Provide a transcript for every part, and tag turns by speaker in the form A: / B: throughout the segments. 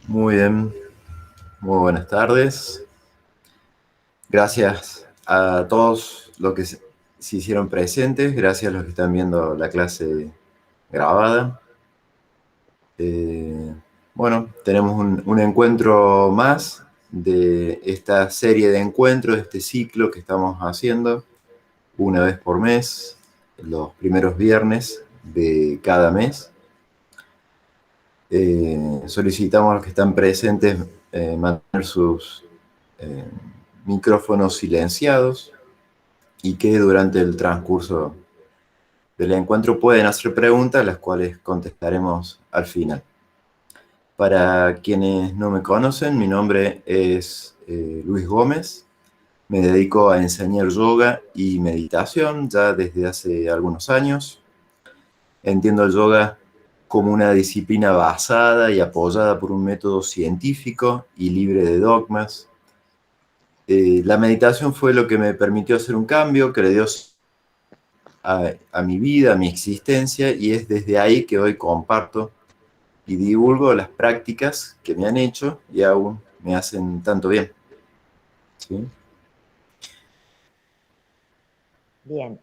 A: Muy bien, muy buenas tardes. Gracias a todos los que se hicieron presentes, gracias a los que están viendo la clase grabada. Eh, bueno, tenemos un encuentro más de esta serie de encuentros, de este ciclo que estamos haciendo una vez por mes, los primeros viernes de cada mes. Solicitamos a los que están presentes mantener sus eh, micrófonos silenciados y que durante el transcurso del encuentro pueden hacer preguntas, las cuales contestaremos al final. Para quienes no me conocen, mi nombre es Luis Gómez. Me dedico a enseñar yoga y meditación ya desde hace algunos años. Entiendo el yoga como una disciplina basada y apoyada por un método científico y libre de dogmas. La meditación fue lo que me permitió hacer un cambio que le dio a mi vida, a mi existencia, y es desde ahí que hoy comparto y divulgo las prácticas que me han hecho y aún me hacen tanto bien. ¿Sí?
B: Bien,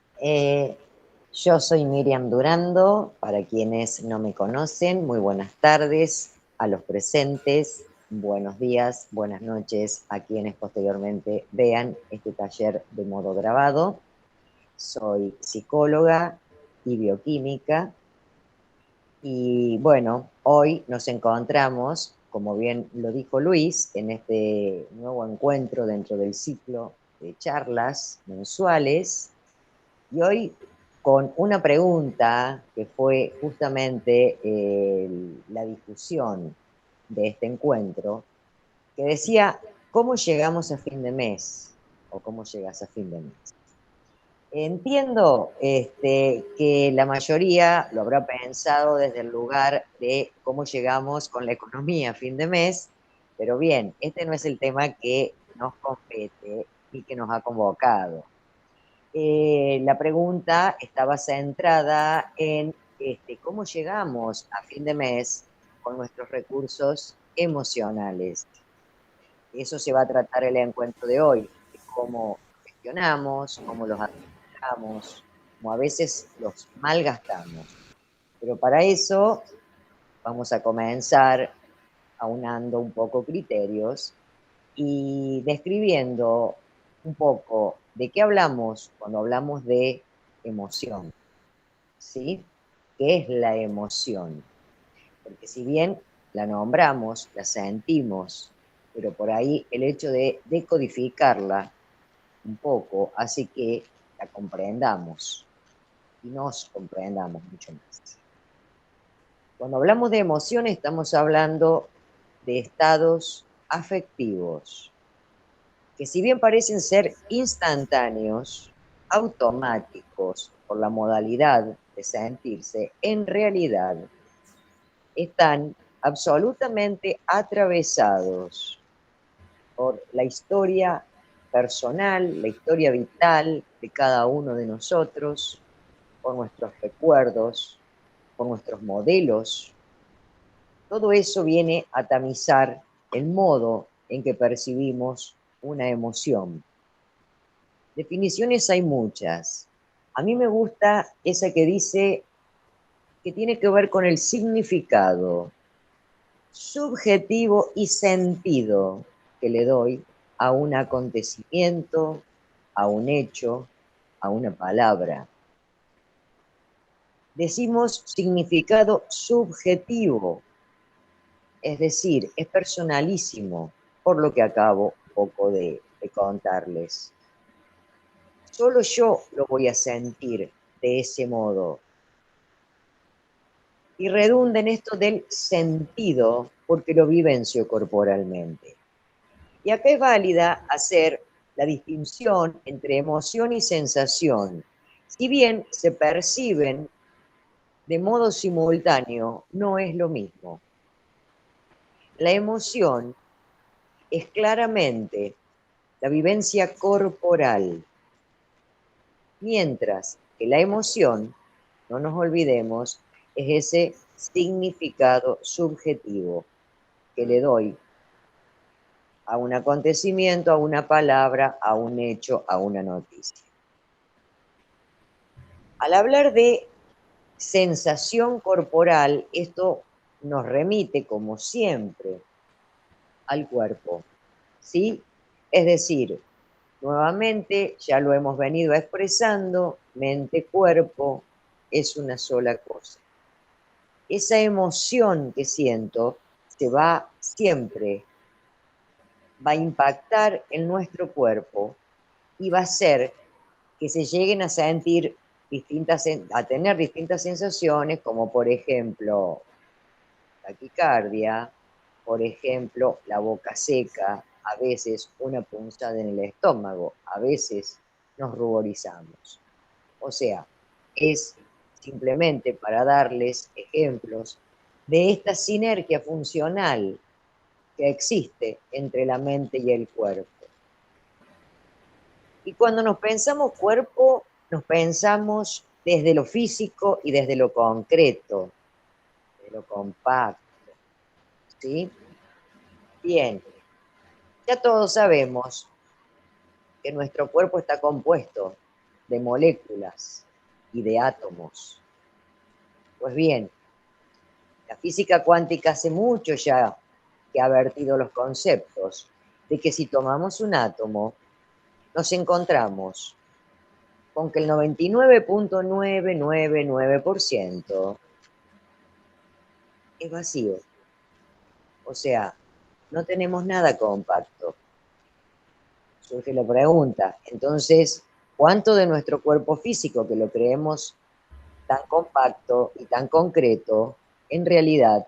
B: yo soy Miriam Durando, para quienes no me conocen, muy buenas tardes a los presentes, buenos días, buenas noches a quienes posteriormente vean este taller de modo grabado. Soy psicóloga y bioquímica y bueno, hoy nos encontramos, como bien lo dijo Luis, en este nuevo encuentro dentro del ciclo de charlas mensuales. Y hoy con una pregunta que fue justamente la difusión de este encuentro, que decía, ¿cómo llegamos a fin de mes? ¿O cómo llegas a fin de mes? Entiendo que la mayoría lo habrá pensado desde el lugar de cómo llegamos con la economía a fin de mes, pero bien, este no es el tema que nos compete y que nos ha convocado. La pregunta estaba centrada en cómo llegamos a fin de mes con nuestros recursos emocionales. Eso se va a tratar el encuentro de hoy, de cómo gestionamos, cómo los administramos, cómo a veces los malgastamos. Pero para eso vamos a comenzar aunando un poco criterios y describiendo un poco de qué hablamos cuando hablamos de emoción, ¿sí? ¿Qué es la emoción? Porque si bien la nombramos, la sentimos, pero por ahí el hecho de decodificarla un poco hace que la comprendamos y nos comprendamos mucho más. Cuando hablamos de emoción estamos hablando de estados afectivos, que si bien parecen ser instantáneos, automáticos por la modalidad de sentirse, en realidad están absolutamente atravesados por la historia personal, la historia vital de cada uno de nosotros, por nuestros recuerdos, por nuestros modelos. Todo eso viene a tamizar el modo en que percibimos una emoción. Definiciones hay muchas. A mí me gusta esa que dice que tiene que ver con el significado subjetivo y sentido que le doy a un acontecimiento, a un hecho, a una palabra. Decimos significado subjetivo, es decir, es personalísimo, por lo que acabo un poco de contarles. Solo yo lo voy a sentir de ese modo. Y redunda en esto del sentido, porque lo vivencio corporalmente. Y acá es válida hacer la distinción entre emoción y sensación. Si bien se perciben de modo simultáneo, no es lo mismo. La emoción es claramente la vivencia corporal, mientras que la emoción, no nos olvidemos, es ese significado subjetivo. que le doy a un acontecimiento, a una palabra, a un hecho, a una noticia. Al hablar de sensación corporal, esto nos remite, como siempre, al cuerpo, ¿sí? Es decir, nuevamente, ya lo hemos venido expresando, mente-cuerpo es una sola cosa. Esa emoción que siento se va siempre, va a impactar en nuestro cuerpo y va a hacer que se lleguen a sentir a tener distintas sensaciones, como por ejemplo taquicardia, por ejemplo la boca seca, a veces una punzada en el estómago, a veces nos ruborizamos. O sea, es simplemente para darles ejemplos de esta sinergia funcional que existe entre la mente y el cuerpo. Y cuando nos pensamos cuerpo, nos pensamos desde lo físico y desde lo concreto, de lo compacto, ¿sí? Bien, ya todos sabemos que nuestro cuerpo está compuesto de moléculas y de átomos. Pues bien, la física cuántica hace mucho ya que ha vertido los conceptos de que si tomamos un átomo, nos encontramos con que el 99.999% es vacío. O sea, no tenemos nada compacto. Surge la pregunta, entonces, ¿cuánto de nuestro cuerpo físico, que lo creemos tan compacto y tan concreto, en realidad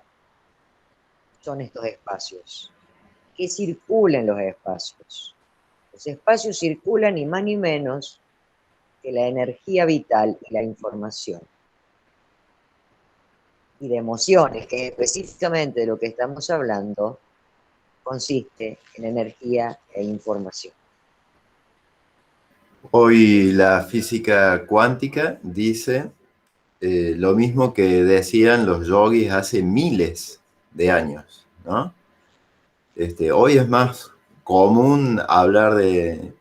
B: son estos espacios? ¿Qué circula en los espacios? Los espacios circulan ni más ni menos que la energía vital y la información. Y de emociones, que específicamente de lo que estamos hablando, consiste en energía e información.
A: Hoy la física cuántica dice lo mismo que decían los yogis hace miles de años, ¿no? Hoy es más común hablar de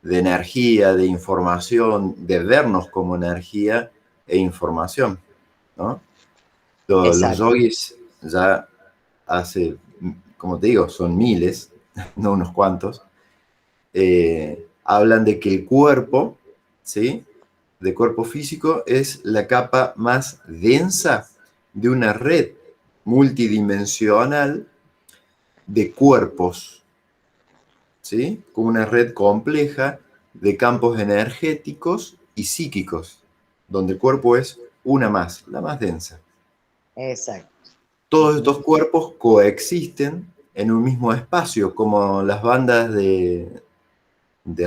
A: energía, de información, de vernos como energía e información, ¿no? Los
B: Exacto.
A: yogis ya hace, como te digo, son miles, no unos cuantos, hablan de que el cuerpo, ¿sí? De cuerpo físico es la capa más densa de una red multidimensional de cuerpos, ¿sí? Como una red compleja de campos energéticos y psíquicos, donde el cuerpo es una más, la más densa.
B: Exacto.
A: Todos
B: Uh-huh.
A: estos cuerpos coexisten en un mismo espacio, como las bandas de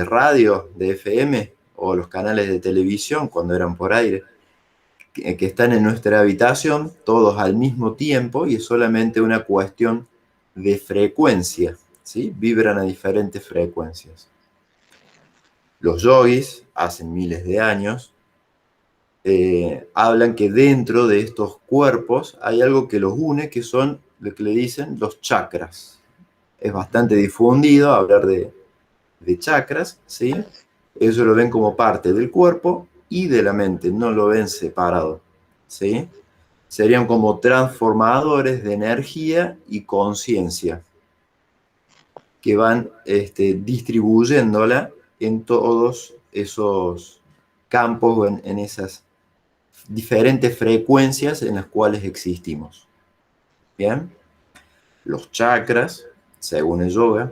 A: radio, de FM, o los canales de televisión cuando eran por aire, que están en nuestra habitación todos al mismo tiempo y es solamente una cuestión de frecuencia, ¿sí? Vibran a diferentes frecuencias. Los yogis, hace miles de años, hablan que dentro de estos cuerpos hay algo que los une, que son lo que le dicen los chakras. Es bastante difundido hablar de chakras, ¿sí? Ellos lo ven como parte del cuerpo y de la mente, no lo ven separado, ¿sí? Serían como transformadores de energía y conciencia que van distribuyéndola en todos esos campos o en esas diferentes frecuencias en las cuales existimos. Bien, los chakras, según el yoga,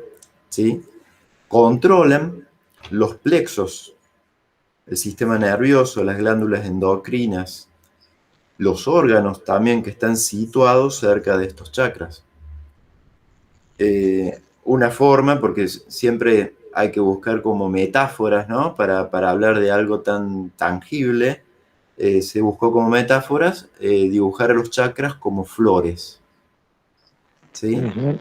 A: ¿sí? Controlan los plexos, el sistema nervioso, las glándulas endocrinas, los órganos también que están situados cerca de estos chakras. Una forma, porque siempre hay que buscar como metáforas, ¿no? Para hablar de algo tan tangible, se buscó como metáforas dibujar a los chakras como flores, ¿sí?
B: Uh-huh.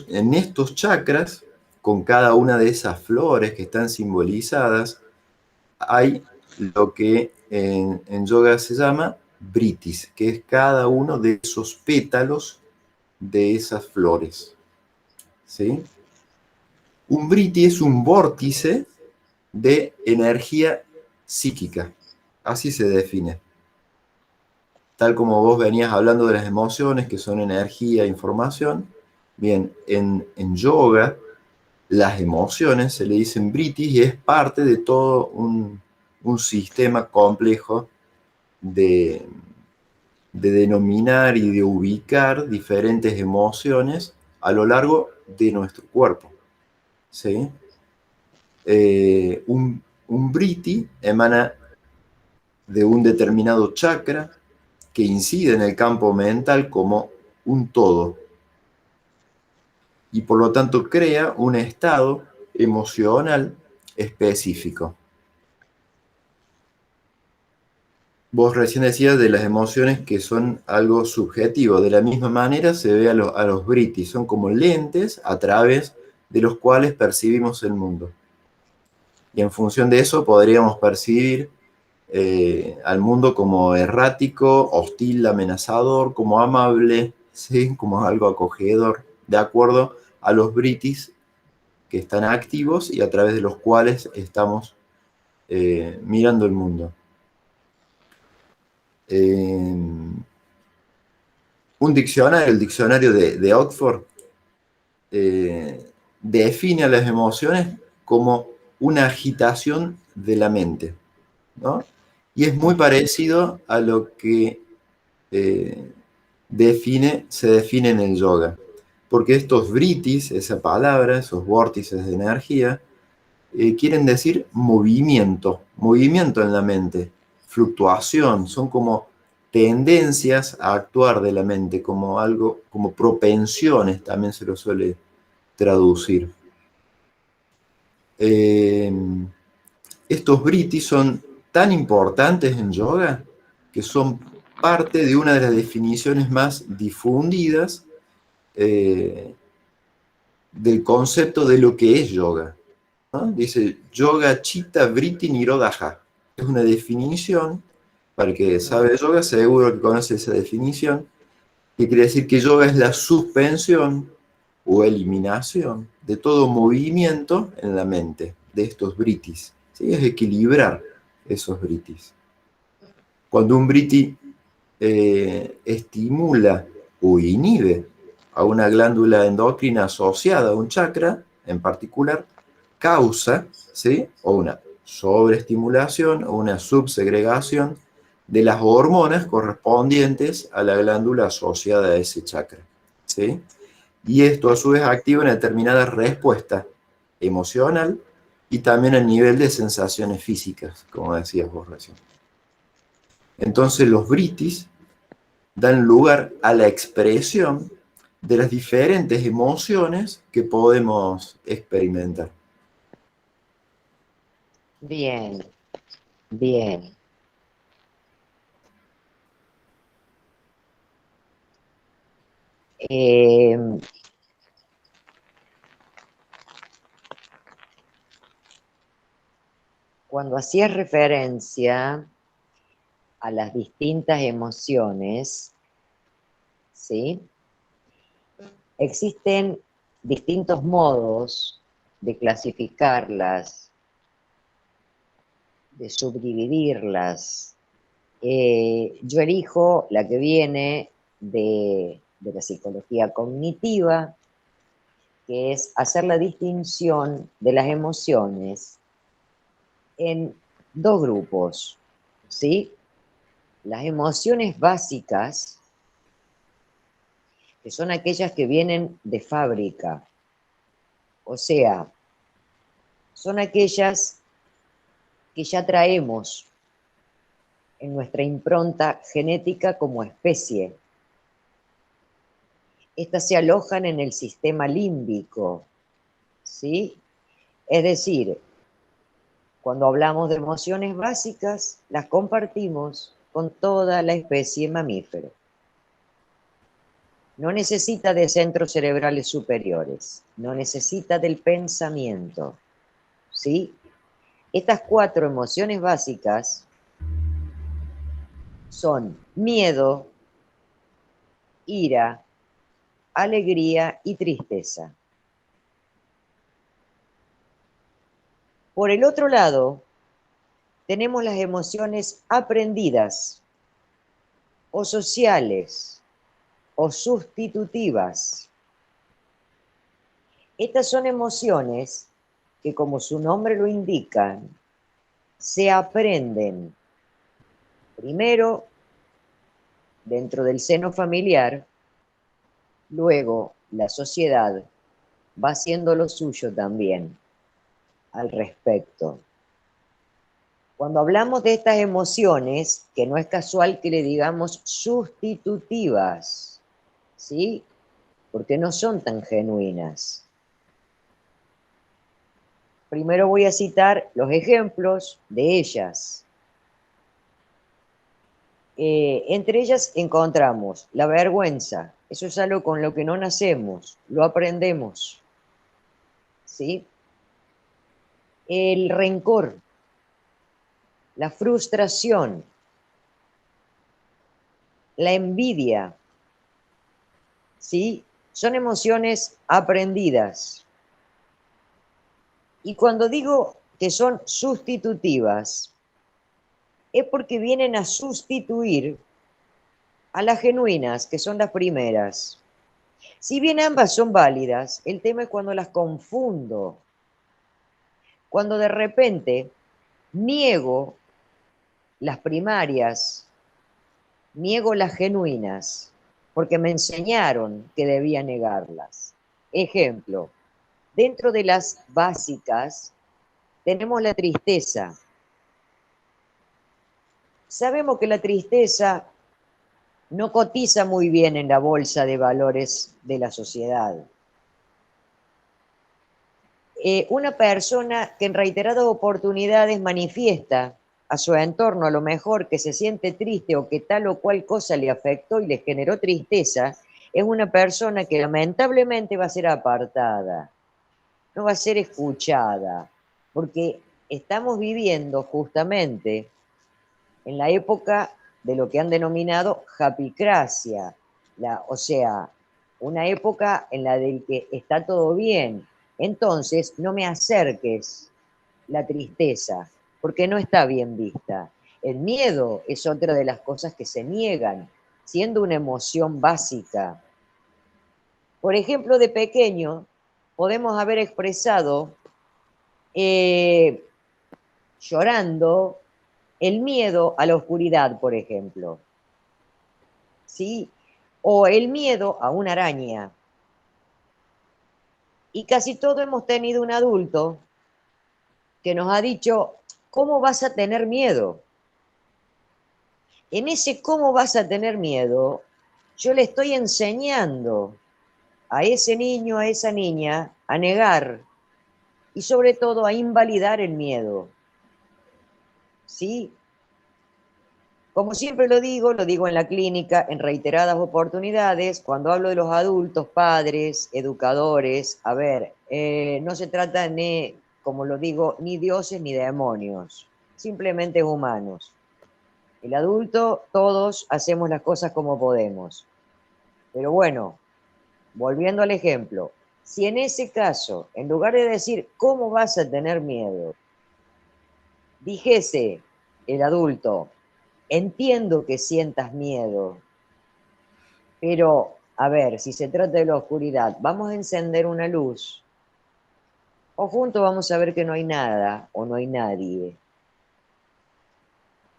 A: En estos chakras, con cada una de esas flores que están simbolizadas, hay lo que en yoga se llama britis, que es cada uno de esos pétalos de esas flores, ¿sí? Un briti es un vórtice de energía psíquica, así se define. Tal como vos venías hablando de las emociones, que son energía, información, bien, en yoga, las emociones se le dicen britis y es parte de todo un sistema complejo de, de denominar y de ubicar diferentes emociones a lo largo de nuestro cuerpo, ¿sí? Un briti emana de un determinado chakra que incide en el campo mental como un todo y por lo tanto crea un estado emocional específico. Vos recién decías de las emociones que son algo subjetivo. De la misma manera se ve a los britis. Son como lentes a través de los cuales percibimos el mundo. Y en función de eso podríamos percibir al mundo como errático, hostil, amenazador, como amable, ¿sí? Como algo acogedor, de acuerdo a los britis que están activos y a través de los cuales estamos mirando el mundo. Un diccionario, el diccionario de Oxford, define a las emociones como una agitación de la mente, ¿no? Y es muy parecido a lo que se define en el yoga. Porque estos vritis, esa palabra, esos vórtices de energía, quieren decir movimiento, movimiento en la mente, fluctuación, son como tendencias a actuar de la mente, como algo, como propensiones, también se lo suele traducir. Estos vritis son tan importantes en yoga que son parte de una de las definiciones más difundidas del concepto de lo que es yoga, ¿no? Dice yoga chitta vritti nirodha. Es una definición, para el que sabe de yoga seguro que conoce esa definición, que quiere decir que yoga es la suspensión o eliminación de todo movimiento en la mente, de estos vrittis, ¿sí? Es equilibrar esos vrittis. Cuando un vritti estimula o inhibe a una glándula endocrina asociada a un chakra en particular, causa, ¿sí? O una sobreestimulación o una subsegregación de las hormonas correspondientes a la glándula asociada a ese chakra, ¿sí? Y esto a su vez activa una determinada respuesta emocional y también a nivel de sensaciones físicas, como decías vos recién. Entonces los britis dan lugar a la expresión de las diferentes emociones que podemos experimentar.
B: Bien, bien. Eh, Cuando hacías referencia a las distintas emociones, ¿sí? Existen distintos modos de clasificarlas, de subdividirlas. Yo elijo la que viene de la psicología cognitiva, que es hacer la distinción de las emociones en dos grupos, ¿sí? Las emociones básicas, que son aquellas que vienen de fábrica, o sea, son aquellas que ya traemos en nuestra impronta genética como especie. Estas se alojan en el sistema límbico, ¿sí? Es decir, cuando hablamos de emociones básicas, las compartimos con toda la especie mamífero. No necesita de centros cerebrales superiores, no necesita del pensamiento, ¿sí? Estas 4 emociones básicas son miedo, ira, alegría y tristeza. Por el otro lado, tenemos las emociones aprendidas o sociales o sustitutivas. Estas son emociones que, como su nombre lo indica, se aprenden primero dentro del seno familiar, luego la sociedad va haciendo lo suyo también al respecto. Cuando hablamos de estas emociones, que no es casual que le digamos sustitutivas, ¿sí? Porque no son tan genuinas. Primero voy a citar los ejemplos de ellas. Entre ellas encontramos la vergüenza. Eso es algo con lo que no nacemos, lo aprendemos. ¿Sí? El rencor, la frustración, la envidia, ¿sí? Son emociones aprendidas. Y cuando digo que son sustitutivas, es porque vienen a sustituir a las genuinas, que son las primeras. Si bien ambas son válidas, el tema es cuando las confundo. Cuando de repente niego las primarias, niego las genuinas, porque me enseñaron que debía negarlas. Ejemplo, dentro de las básicas tenemos la tristeza. Sabemos que la tristeza no cotiza muy bien en la bolsa de valores de la sociedad. Una persona que en reiteradas oportunidades manifiesta a su entorno a lo mejor que se siente triste o que tal o cual cosa le afectó y le generó tristeza, es una persona que lamentablemente va a ser apartada, no va a ser escuchada, porque estamos viviendo justamente en la época de lo que han denominado japicracia, o sea, una época en la del que está todo bien. Entonces, no me acerques la tristeza, porque no está bien vista. El miedo es otra de las cosas que se niegan, siendo una emoción básica. Por ejemplo, de pequeño podemos haber expresado llorando el miedo a la oscuridad, por ejemplo, ¿sí? O el miedo a una araña. Y casi todos hemos tenido un adulto que nos ha dicho, ¿cómo vas a tener miedo? En ese cómo vas a tener miedo, yo le estoy enseñando a ese niño, a esa niña, a negar y sobre todo a invalidar el miedo. ¿Sí? Como siempre lo digo en la clínica en reiteradas oportunidades, cuando hablo de los adultos, padres, educadores, a ver, no se trata ni, como lo digo, ni dioses ni demonios, simplemente humanos. El adulto, todos hacemos las cosas como podemos. Pero bueno, volviendo al ejemplo, si en ese caso, en lugar de decir, ¿cómo vas a tener miedo?, dijese el adulto, entiendo que sientas miedo, pero, a ver, si se trata de la oscuridad, vamos a encender una luz, o juntos vamos a ver que no hay nada o no hay nadie.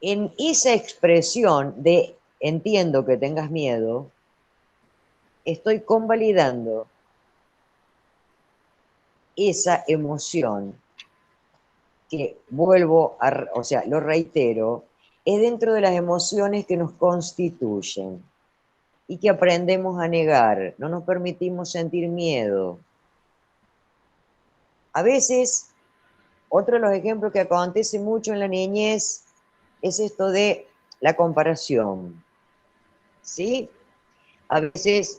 B: En esa expresión de entiendo que tengas miedo, estoy convalidando esa emoción que o sea, lo reitero, es dentro de las emociones que nos constituyen y que aprendemos a negar, no nos permitimos sentir miedo. A veces, otro de los ejemplos que acontece mucho en la niñez es esto de la comparación, ¿sí? A veces,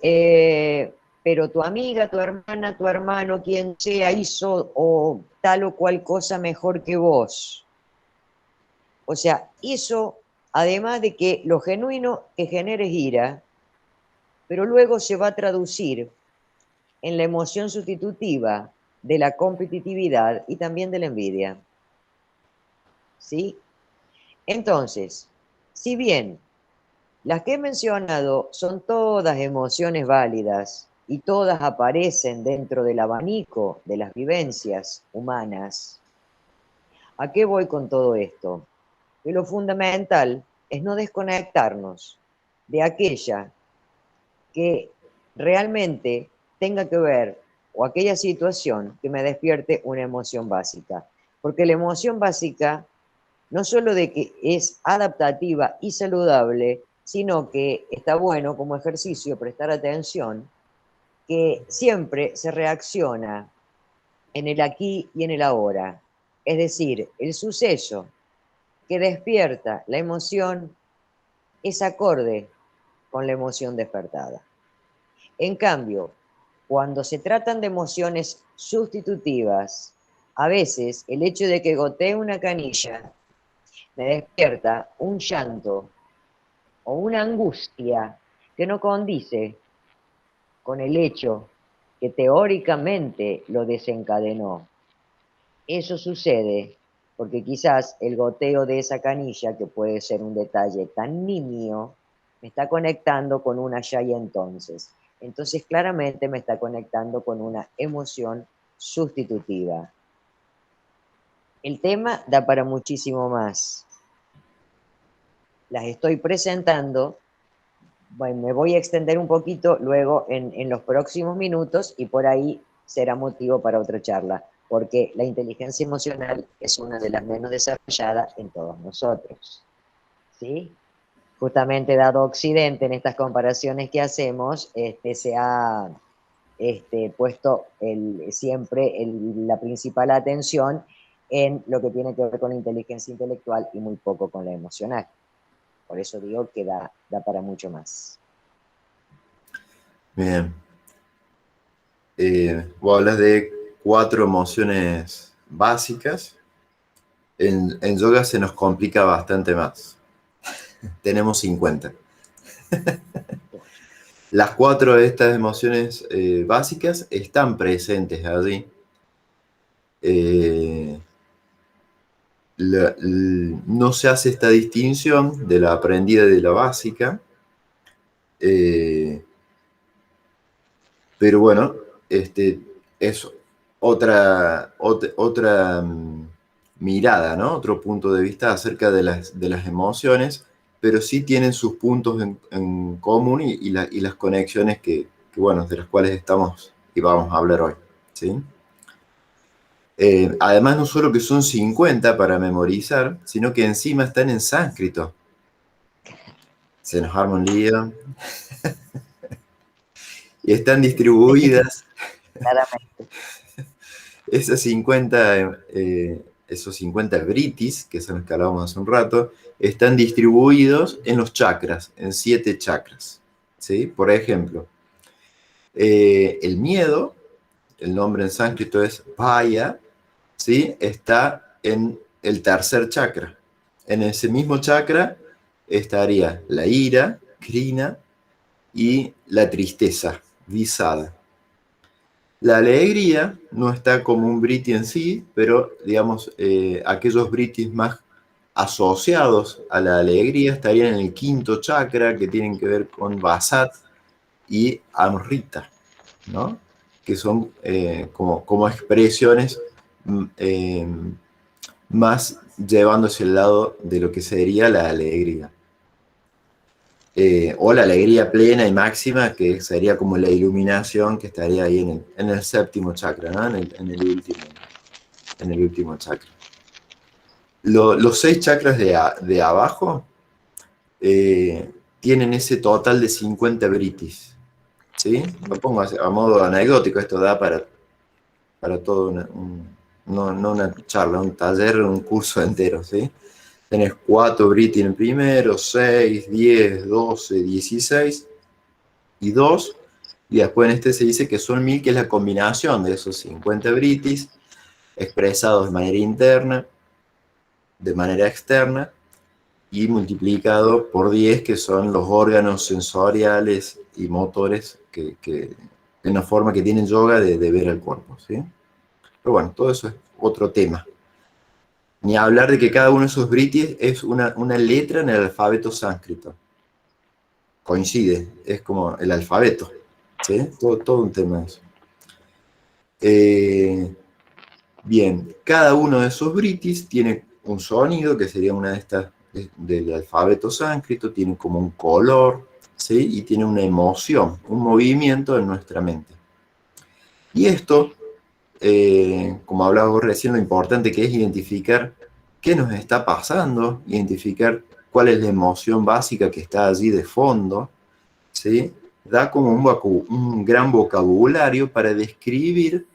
B: pero tu amiga, tu hermana, tu hermano, quien sea, hizo o tal o cual cosa mejor que vos. O sea, eso, además de que lo genuino que genera es ira, pero luego se va a traducir en la emoción sustitutiva de la competitividad y también de la envidia. ¿Sí? Entonces, si bien las que he mencionado son todas emociones válidas y todas aparecen dentro del abanico de las vivencias humanas, ¿a qué voy con todo esto? Que lo fundamental es no desconectarnos de aquella que realmente tenga que ver o aquella situación que me despierte una emoción básica. Porque la emoción básica no solo de que es adaptativa y saludable, sino que está bueno como ejercicio prestar atención, que siempre se reacciona en el aquí y en el ahora. Es decir, el suceso que despierta la emoción es acorde con la emoción despertada. En cambio, cuando se tratan de emociones sustitutivas, a veces el hecho de que gotee una canilla me despierta un llanto o una angustia que no condice con el hecho que teóricamente lo desencadenó. Eso sucede porque quizás el goteo de esa canilla, que puede ser un detalle tan nimio, me está conectando con una ya y entonces. Entonces claramente me está conectando con una emoción sustitutiva. El tema da para muchísimo más. Las estoy presentando. Bueno, me voy a extender un poquito luego en los próximos minutos y por ahí será motivo para otra charla, porque la inteligencia emocional es una de las menos desarrolladas en todos nosotros, ¿sí? Justamente dado Occidente en estas comparaciones que hacemos, se ha puesto siempre la principal atención en lo que tiene que ver con la inteligencia intelectual y muy poco con la emocional. Por eso digo que da para mucho más.
A: Bien. Vos hablas de 4 emociones básicas. En yoga se nos complica bastante más. Tenemos 50. Las 4 de estas emociones básicas están presentes allí. No se hace esta distinción de la aprendida y de la básica. Pero bueno, es otra mirada, ¿no? Otro punto de vista acerca de las emociones, pero sí tienen sus puntos en común y las conexiones bueno, de las cuales estamos y vamos a hablar hoy, ¿sí? Además, no solo que son 50 para memorizar, sino que encima están en sánscrito. Se nos arma un lío. Y están distribuidas.
B: Claramente.
A: Esos 50 britis, que son los que hablábamos hace un rato, están distribuidos en los chakras, en 7 chakras. ¿Sí? Por ejemplo, el miedo, el nombre en sánscrito es Bhaya, ¿sí? Está en el tercer chakra. En ese mismo chakra estaría la ira, Krina, y la tristeza, Visada. La alegría no está como un briti en sí, pero digamos, aquellos britis más asociados a la alegría estarían en el quinto chakra, que tienen que ver con Vasat y Amrita, ¿no? Que son como expresiones más llevándose al lado de lo que sería la alegría. O la alegría plena y máxima, que sería como la iluminación que estaría ahí en el séptimo chakra, ¿no? En el último chakra. Los 6 chakras de abajo tienen ese total de 50 britis, ¿sí? Lo pongo a modo anecdótico, esto da para todo no una charla, un taller, un curso entero, ¿sí? Tenés 4 britis en el primero, 6, 10, 12, 16 y 2. Y después en este se dice que son 1000, que es la combinación de esos 50 britis expresados de manera interna, de manera externa, y multiplicado por 10, que son los órganos sensoriales y motores en la forma que tiene el yoga de ver el cuerpo, ¿sí? Pero bueno, todo eso es otro tema. Ni hablar de que cada uno de esos vritis es una letra en el alfabeto sánscrito. Coincide, es como el alfabeto, ¿sí? Todo un tema eso. Bien, cada uno de esos vritis tiene un sonido, que sería una de estas del alfabeto sánscrito, tiene como un color, ¿sí? Y tiene una emoción, un movimiento en nuestra mente. Y esto, como hablaba vos recién, lo importante que es identificar qué nos está pasando, identificar cuál es la emoción básica que está allí de fondo, ¿sí? Da como un gran vocabulario para describir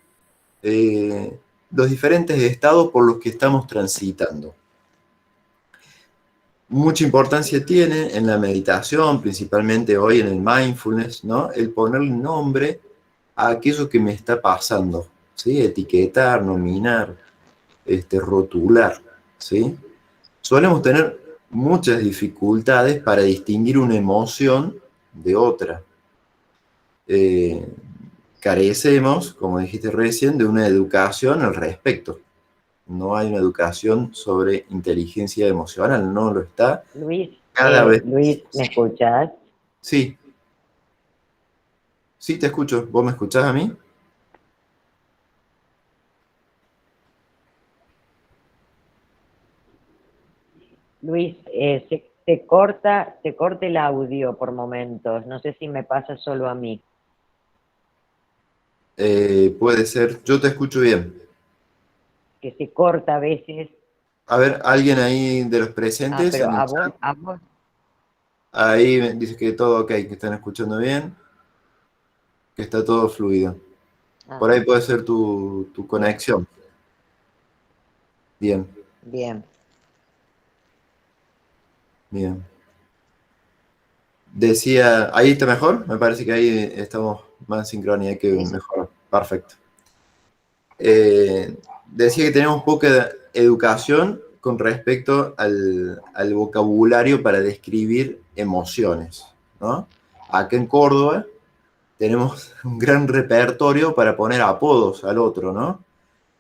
A: los diferentes estados por los que estamos transitando. Mucha importancia tiene en la meditación, principalmente hoy en el mindfulness, ¿no? El ponerle nombre a aquello que me está pasando, ¿sí? Etiquetar, nominar, rotular, ¿sí? Solemos tener muchas dificultades para distinguir una emoción de otra. Carecemos, como dijiste recién, de una educación al respecto. No hay una educación sobre inteligencia emocional, no lo está.
B: Luis,
A: Cada vez.
B: Luis, ¿me escuchás?
A: Sí, sí te escucho. ¿Vos me escuchás a mí?
B: Luis, se corta el audio por momentos. No sé si me pasa solo a mí.
A: Puede ser. Yo te escucho bien.
B: Que se corta a veces.
A: A ver, alguien ahí de los
B: Ah,
A: presentes
B: pero
A: en el chat.
B: a vos.
A: Ahí me dice que todo ok, que están escuchando bien, que está todo fluido. Por ahí
B: Ajá,
A: puede ser tu
B: bien,
A: conexión. Bien,
B: bien.
A: bien. Decía, ¿ahí está mejor? Me parece que ahí estamos más en sincronía que
B: Sí, sí.
A: mejor. Perfecto. Decía que tenemos poca educación con respecto al vocabulario para describir emociones, ¿no? Acá en Córdoba tenemos un gran repertorio para poner apodos al otro, ¿no?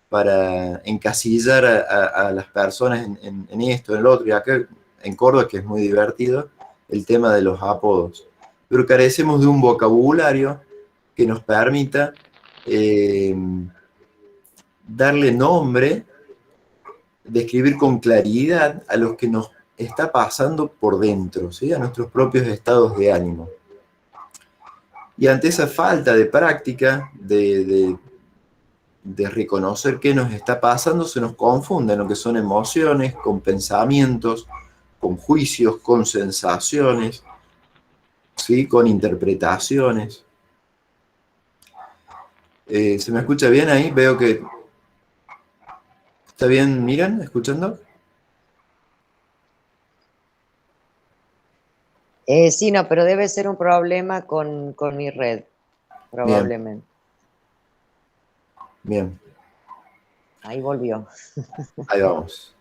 A: Para encasillar a las personas en esto, en el otro. Y acá en Córdoba, que es muy divertido, el tema de los apodos. Pero carecemos de un vocabulario que nos permita darle nombre, describir con claridad a lo que nos está pasando por dentro, ¿sí? A nuestros propios estados de ánimo. Y ante esa falta de práctica, de reconocer qué nos está pasando, se nos confunde en lo que son emociones, con pensamientos, con juicios, con sensaciones, ¿sí? Con interpretaciones. ¿Se me escucha bien ahí? Veo que está bien, Miran, escuchando.
B: Sí, no, pero debe ser un problema con mi red,
A: Bien,
B: probablemente.
A: bien,
B: Ahí volvió.
A: ahí vamos.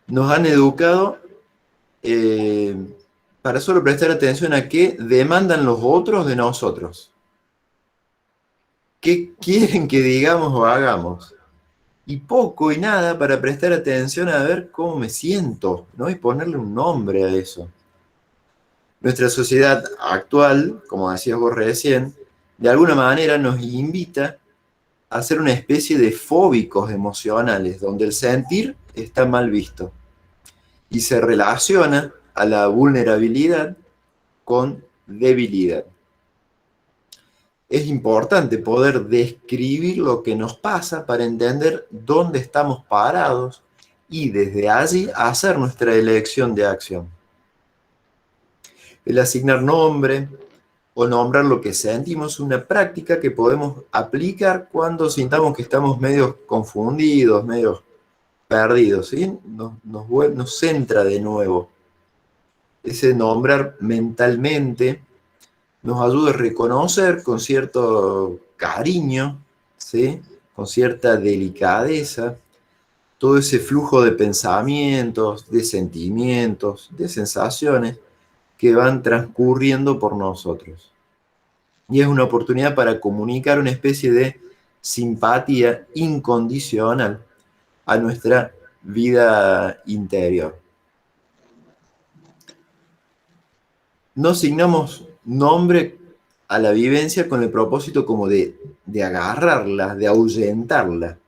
A: Nos han educado eh, para solo prestar atención a qué demandan los otros de nosotros. ¿Qué quieren que digamos o hagamos? Y poco y nada para prestar atención a ver cómo me siento, ¿no? Y ponerle un nombre a eso. Nuestra sociedad actual, como decías vos recién, de alguna manera nos invita a ser una especie de fóbicos emocionales, donde el sentir está mal visto y se relaciona a la vulnerabilidad con debilidad. Es importante poder describir lo que nos pasa para entender dónde estamos parados y desde allí hacer nuestra elección de acción. El asignar nombre o nombrar lo que sentimos es una práctica que podemos aplicar cuando sintamos que estamos medio confundidos, medio perdidos, ¿sí? Nos centra de nuevo. Ese nombrar mentalmente nos ayuda a reconocer con cierto cariño, ¿sí? Con cierta delicadeza, todo ese flujo de pensamientos, de sentimientos, de sensaciones que van transcurriendo por nosotros. y es una oportunidad para comunicar una especie de simpatía incondicional a nuestra vida interior. No asignamos nombre a la vivencia con el propósito como de agarrarla, de ahuyentarla,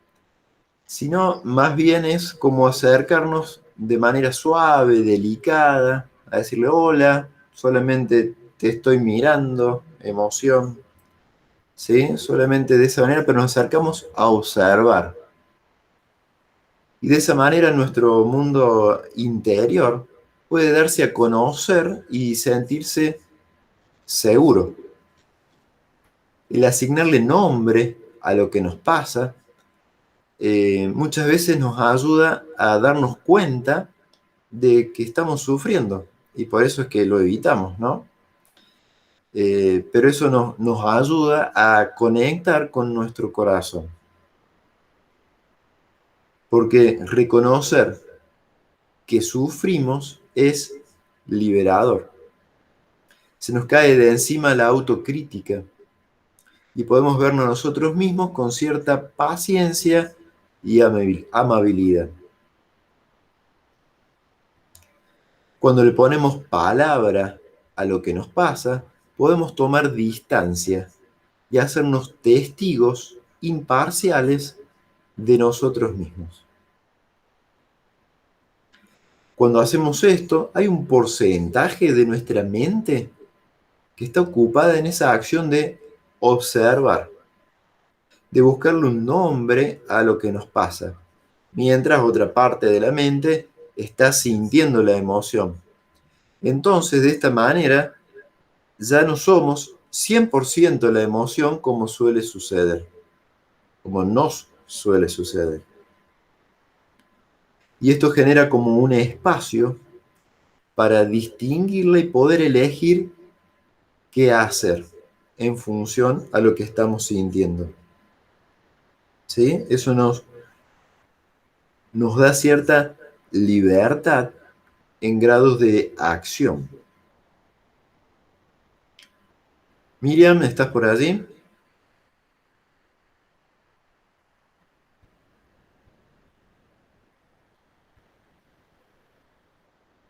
A: sino más bien es como acercarnos de manera suave, delicada, a decirle hola, solamente te estoy mirando, emoción, ¿sí? Solamente de esa manera, pero nos acercamos a observar. Y de esa manera nuestro mundo interior puede darse a conocer y sentirse seguro. El asignarle nombre a lo que nos pasa muchas veces nos ayuda a darnos cuenta de que estamos sufriendo y por eso es que lo evitamos, ¿no? Pero eso nos ayuda a conectar con nuestro corazón. Porque reconocer que sufrimos es liberador. Se nos cae de encima la autocrítica y podemos vernos nosotros mismos con cierta paciencia y amabilidad. Cuando le ponemos palabra a lo que nos pasa, podemos tomar distancia y hacernos testigos imparciales de nosotros mismos. Cuando hacemos esto, hay un porcentaje de nuestra mente que está ocupada en esa acción de observar, de buscarle un nombre a lo que nos pasa, mientras otra parte de la mente está sintiendo la emoción. Entonces, de esta manera, ya no somos 100% la emoción como suele suceder, como nos suele suceder. Y esto genera como un espacio para distinguirla y poder elegir qué hacer en función a lo que estamos sintiendo. ¿Sí? Eso nos da cierta libertad en grados de acción. Miriam, ¿estás por allí?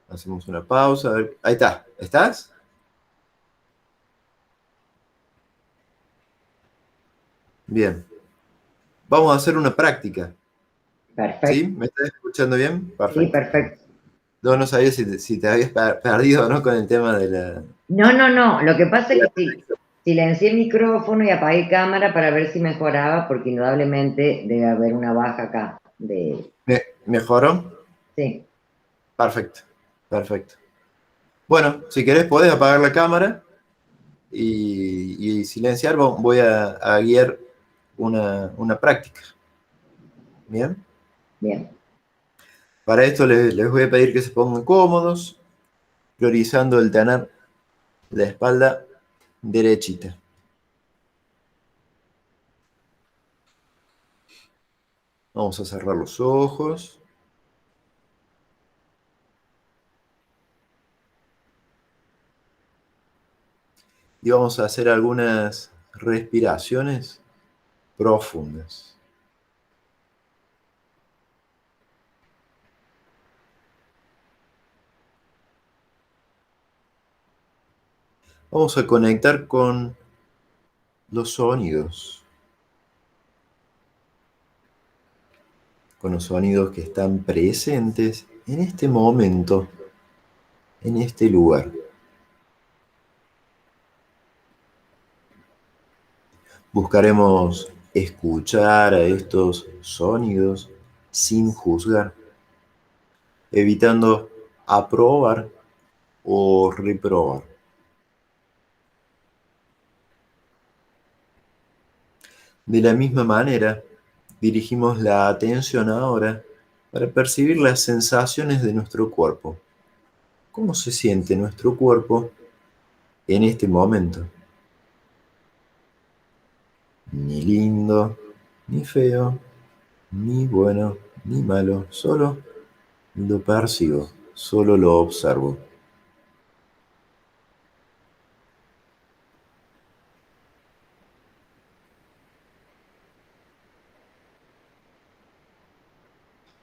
A: Hacemos una pausa. A ver. Ahí está. ¿Estás? Bien. Vamos a hacer una práctica. ¿Sí?
B: Perfecto.
A: ¿Me estás escuchando bien?
B: Sí,
A: Perfecto.
B: perfecto.
A: No sabía si te habías perdido o no con el tema de la...
B: No, no, no. Lo que pasa es que sí, silencié el micrófono y apagué cámara para ver si mejoraba, porque indudablemente debe haber una baja acá.
A: ¿Mejoró?
B: Sí,
A: Perfecto. Perfecto. Bueno, si querés podés apagar la cámara y silenciar. Voy a guiar una práctica. ¿Bien?
B: bien.
A: Para esto les voy a pedir que se pongan cómodos, priorizando el tener la espalda derechita. Vamos a cerrar los ojos. Y vamos a hacer algunas respiraciones profundas. Vamos a conectar con los sonidos, con los sonidos que están presentes en este momento, en este lugar. Buscaremos escuchar a estos sonidos sin juzgar, evitando aprobar o reprobar. De la misma manera, dirigimos la atención ahora para percibir las sensaciones de nuestro cuerpo. ¿Cómo se siente nuestro cuerpo en este momento? Ni lindo, ni feo, ni bueno, ni malo, solo lo percibo, solo lo observo.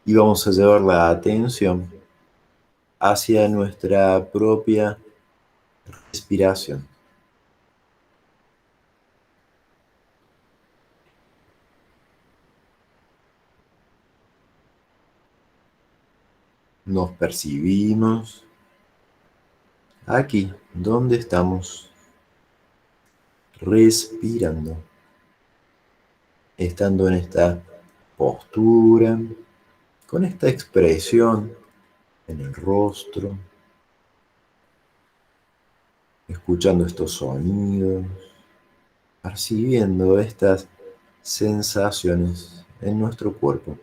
A: Y vamos a llevar la atención hacia nuestra propia respiración. Nos percibimos aquí, donde estamos, respirando, estando en esta postura, con esta expresión en el rostro, escuchando estos sonidos, percibiendo estas sensaciones en nuestro cuerpo.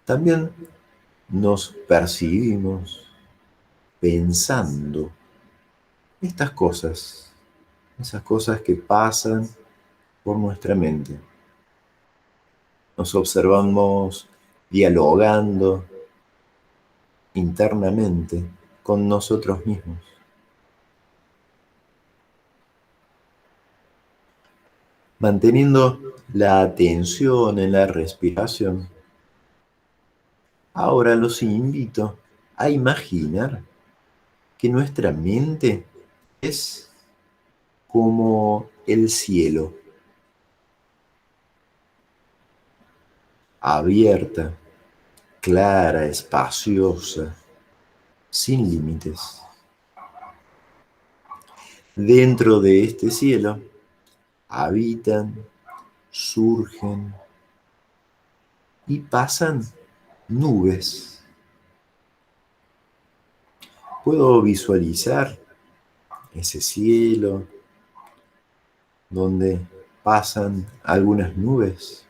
A: También nos percibimos pensando estas cosas, esas cosas que pasan por nuestra mente. Nos observamos dialogando internamente con nosotros mismos. Manteniendo la atención en la respiración, ahora los invito a imaginar que nuestra mente es como el cielo, abierta, clara, espaciosa, sin límites. Dentro de este cielo habitan, surgen y pasan nubes. Puedo visualizar ese cielo donde pasan algunas nubes.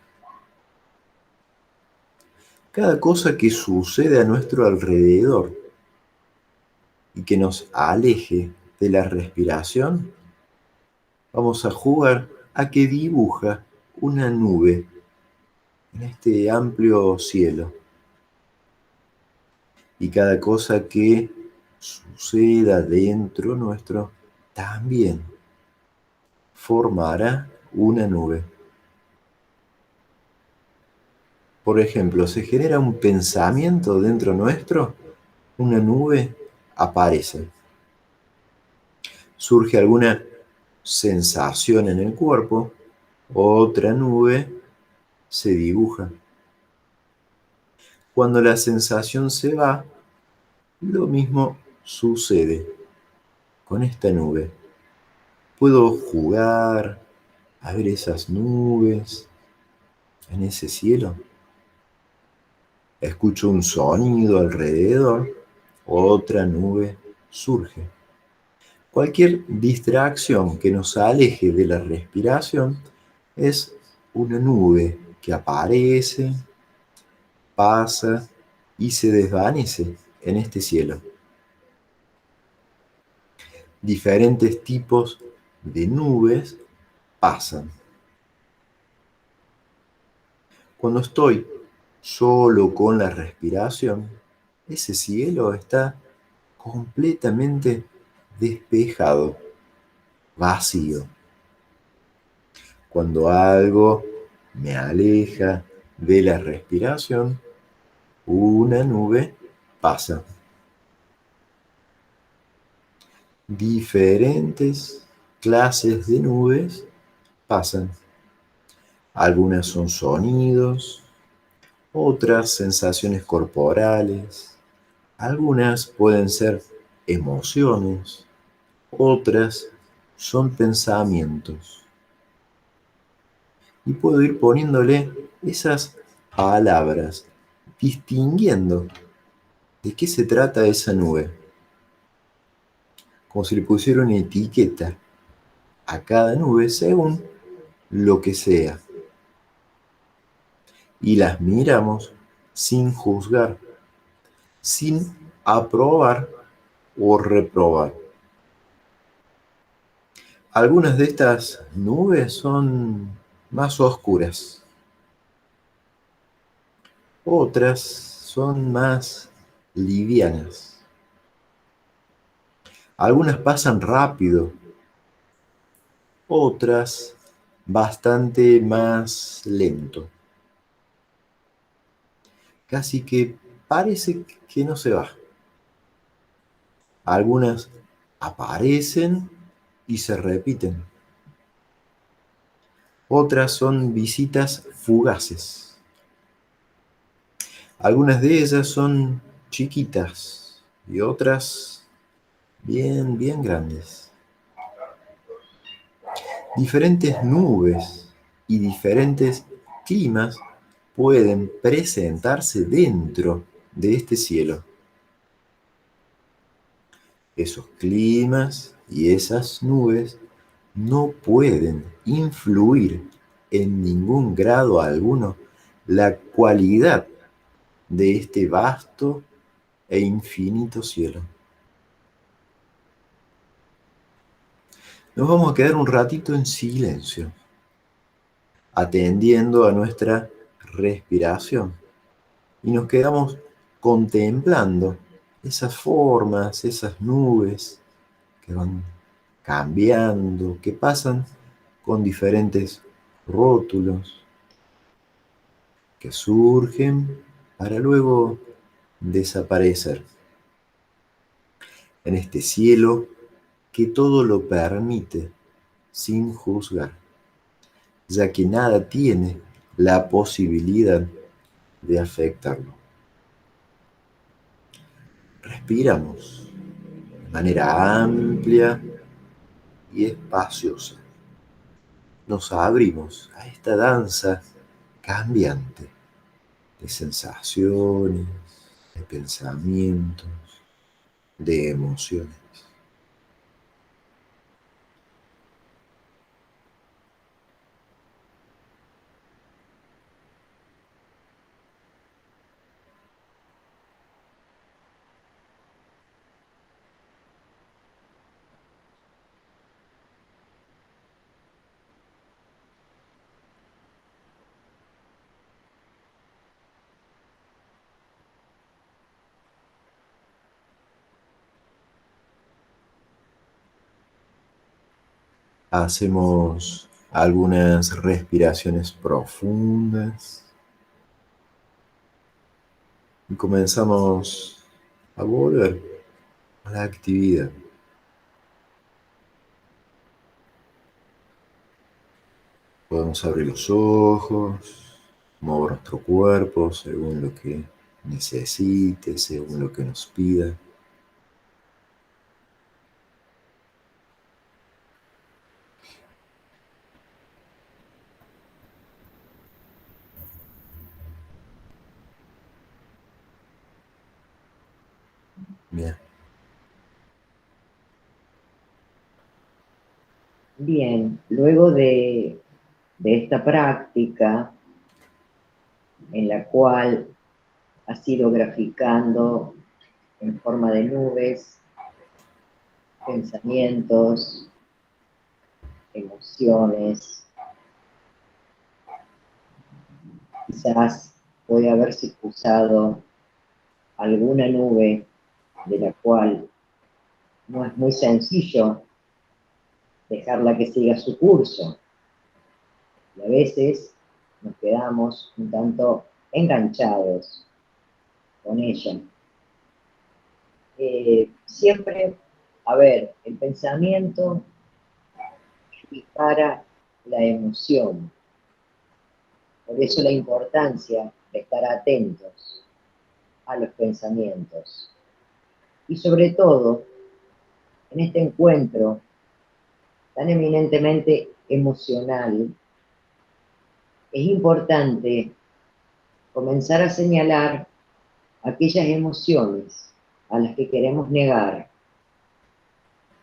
A: Cada cosa que sucede a nuestro alrededor y que nos aleje de la respiración, vamos a jugar a que dibuja una nube en este amplio cielo. Y cada cosa que suceda dentro nuestro también formará una nube. Por ejemplo, se genera un pensamiento dentro nuestro, una nube aparece. Surge alguna sensación en el cuerpo, otra nube se dibuja. Cuando la sensación se va, lo mismo sucede con esta nube. Puedo jugar a ver esas nubes en ese cielo. Escucho un sonido alrededor, otra nube surge. Cualquier distracción que nos aleje de la respiración es una nube que aparece, pasa y se desvanece en este cielo. Diferentes tipos de nubes pasan. Cuando estoy solo con la respiración, ese cielo está completamente despejado, vacío. Cuando algo me aleja de la respiración, una nube pasa. Diferentes clases de nubes pasan. Algunas son sonidos, otras sensaciones corporales, algunas pueden ser emociones, otras son pensamientos. Y puedo ir poniéndole esas palabras, distinguiendo de qué se trata esa nube. Como si le pusiera una etiqueta a cada nube según lo que sea. Y las miramos sin juzgar, sin aprobar o reprobar. Algunas de estas nubes son más oscuras, otras son más livianas. Algunas pasan rápido, otras bastante más lento. casi que parece que no se va. Algunas aparecen y se repiten. Otras son visitas fugaces. Algunas de ellas son chiquitas y otras bien grandes. Diferentes nubes y diferentes climas pueden presentarse dentro de este cielo. Esos climas y esas nubes no pueden influir en ningún grado alguno la cualidad de este vasto e infinito cielo. Nos vamos a quedar un ratito en silencio, atendiendo a nuestra respiración, y nos quedamos contemplando esas formas, esas nubes que van cambiando, que pasan con diferentes rótulos, que surgen para luego desaparecer en este cielo que todo lo permite sin juzgar, ya que nada tiene la posibilidad de afectarlo. Respiramos de manera amplia y espaciosa. Nos abrimos a esta danza cambiante de sensaciones, de pensamientos, de emociones. Hacemos algunas respiraciones profundas y comenzamos a volver a la actividad. Podemos abrir los ojos, mover nuestro cuerpo según lo que necesite, según lo que nos pida. Bien.
B: Bien, luego de esta práctica en la cual has ido graficando en forma de nubes, pensamientos, emociones, quizás puede haberse cruzado alguna nube de la cual no es muy sencillo dejarla que siga su curso. Y a veces nos quedamos un tanto enganchados con ella. Siempre, a ver, el pensamiento dispara la emoción. Por eso la importancia de estar atentos a los pensamientos. Y sobre todo, en este encuentro tan eminentemente emocional, es importante comenzar a señalar aquellas emociones a las que queremos negar.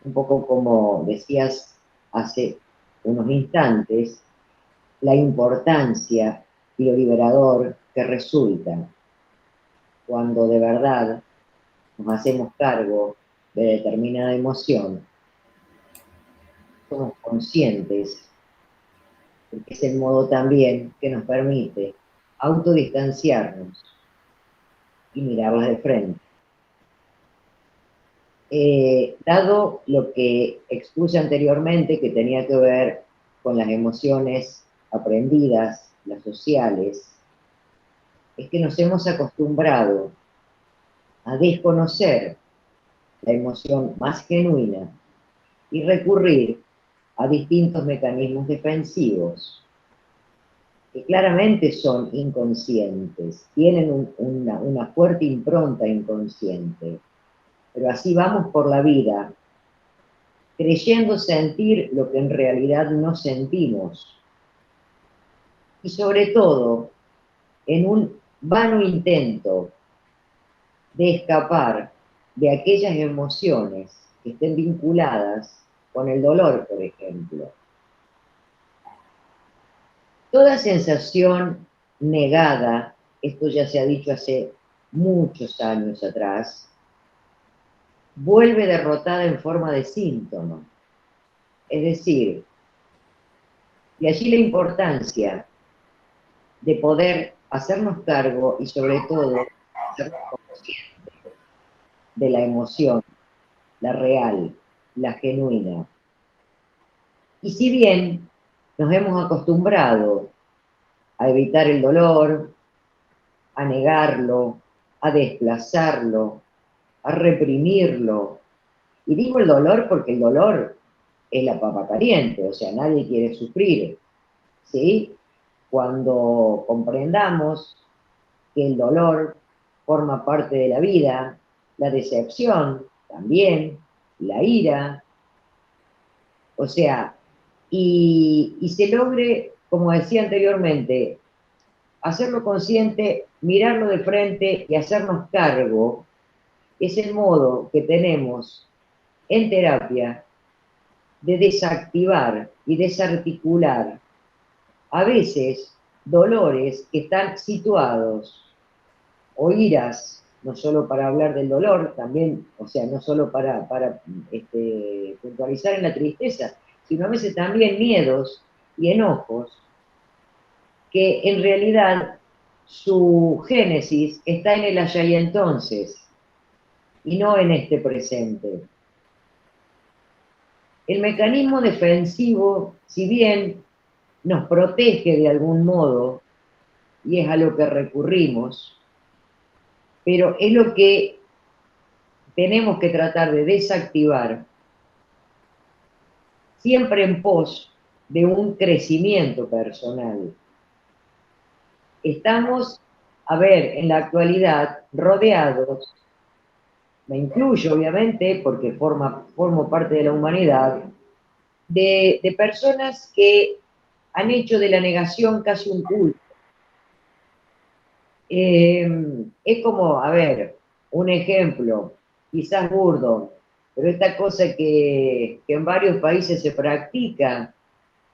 B: Un poco como decías hace unos instantes, la importancia y lo liberador que resulta cuando de verdad nos hacemos cargo de determinada emoción, somos conscientes, porque es el modo también que nos permite autodistanciarnos y mirarlas de frente. Dado lo que expuse anteriormente, que tenía que ver con las emociones aprendidas, las sociales, es que nos hemos acostumbrado a desconocer la emoción más genuina y recurrir a distintos mecanismos defensivos que claramente son inconscientes, tienen una fuerte impronta inconsciente, pero así vamos por la vida, creyendo sentir lo que en realidad no sentimos, y sobre todo en un vano intento de escapar de aquellas emociones que estén vinculadas con el dolor, por ejemplo. Toda sensación negada, esto ya se ha dicho hace muchos años atrás, vuelve derrotada en forma de síntoma. Es decir, de allí la importancia de poder hacernos cargo y sobre todo hacernos conscientes de la emoción, la real, la genuina. Y si bien nos hemos acostumbrado a evitar el dolor, a negarlo, a desplazarlo, a reprimirlo, y digo el dolor porque el dolor es la papa caliente, o sea, nadie quiere sufrir, ¿sí? Cuando comprendamos que el dolor forma parte de la vida, la decepción también, la ira, o sea, y se logre, como decía anteriormente, hacerlo consciente, mirarlo de frente y hacernos cargo, es el modo que tenemos en terapia de desactivar y desarticular a veces dolores que están situados, o iras, no solo para hablar del dolor, también, o sea, no solo para puntualizar en la tristeza, sino a veces también miedos y enojos, que en realidad su génesis está en el allá y entonces, y no en este presente. El mecanismo defensivo, si bien nos protege de algún modo, y es a lo que recurrimos, pero es lo que tenemos que tratar de desactivar, siempre en pos de un crecimiento personal. Estamos, a ver, en la actualidad rodeados, me incluyo obviamente porque formo parte de la humanidad, de personas que han hecho de la negación casi un culto. Es como, a ver, un ejemplo, quizás burdo, pero esta cosa que en varios países se practica,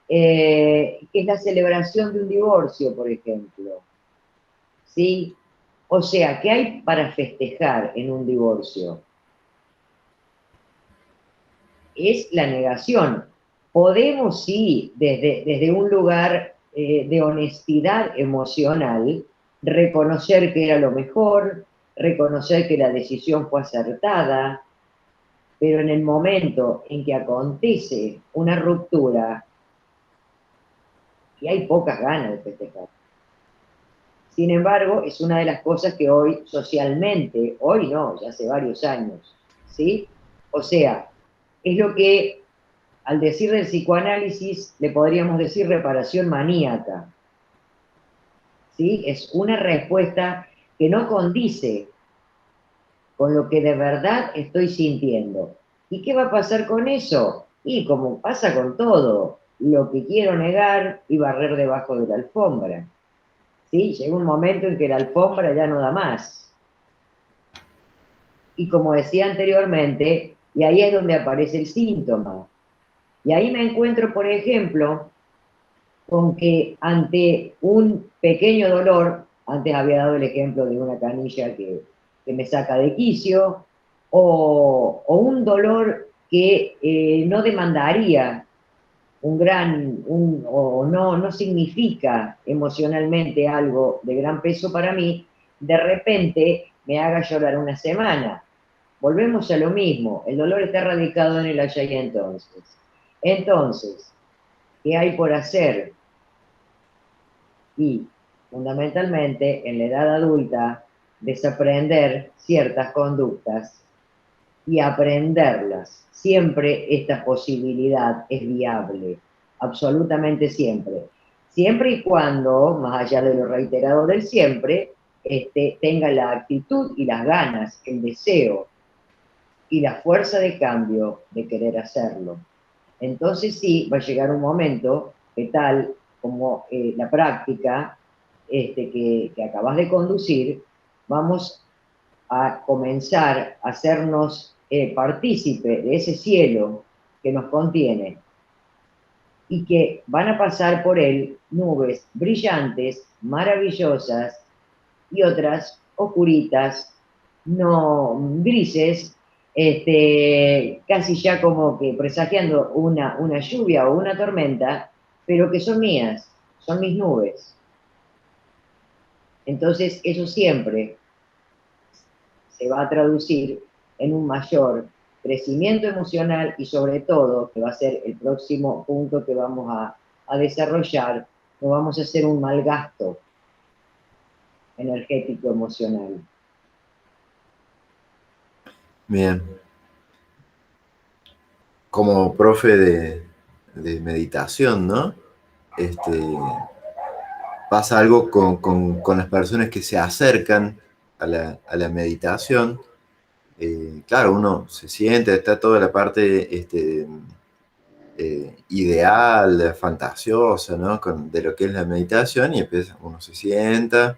B: que es la celebración de un divorcio, por ejemplo. ¿Sí? O sea, ¿qué hay para festejar en un divorcio? Es la negación. Podemos, sí, desde un lugar de honestidad emocional, reconocer que era lo mejor, reconocer que la decisión fue acertada, pero en el momento en que acontece una ruptura, y hay pocas ganas de festejar. Sin embargo, es una de las cosas que hoy socialmente, hoy no, ya hace varios años, ¿sí? O sea, es lo que al decir del psicoanálisis le podríamos decir reparación maníaca, ¿sí? Es una respuesta que no condice con lo que de verdad estoy sintiendo. ¿Y qué va a pasar con eso? Y como pasa con todo, lo que quiero negar y barrer debajo de la alfombra. ¿Sí? Llega un momento en que la alfombra ya no da más. Y como decía anteriormente, y ahí es donde aparece el síntoma. Y ahí me encuentro, por ejemplo, con que ante un pequeño dolor, antes había dado el ejemplo de una canilla que me saca de quicio, o un dolor que no demandaría o no significa emocionalmente algo de gran peso para mí, de repente me haga llorar una semana. Volvemos a lo mismo, el dolor está radicado en el allá y entonces. Entonces, ¿qué hay por hacer? Y fundamentalmente en la edad adulta, desaprender ciertas conductas y aprenderlas. Siempre esta posibilidad es viable, absolutamente siempre. Siempre y cuando, más allá de lo reiterado del siempre, tenga la actitud y las ganas, el deseo y la fuerza de cambio de querer hacerlo. Entonces sí, va a llegar un momento que tal como la práctica que acabas de conducir, vamos a comenzar a hacernos partícipe de ese cielo que nos contiene y que van a pasar por él nubes brillantes, maravillosas y otras oscuritas, no grises, casi ya como que presagiando una lluvia o una tormenta, pero que son mías, son mis nubes. Entonces eso siempre se va a traducir en un mayor crecimiento emocional y sobre todo, que va a ser el próximo punto que vamos a desarrollar, no vamos a hacer un mal gasto energético emocional.
A: Bien. Como profe de meditación, ¿no? Pasa algo con las personas que se acercan a la meditación. Claro, uno se siente, está toda la parte ideal, fantasiosa, ¿no? De lo que es la meditación, y empieza, uno se sienta,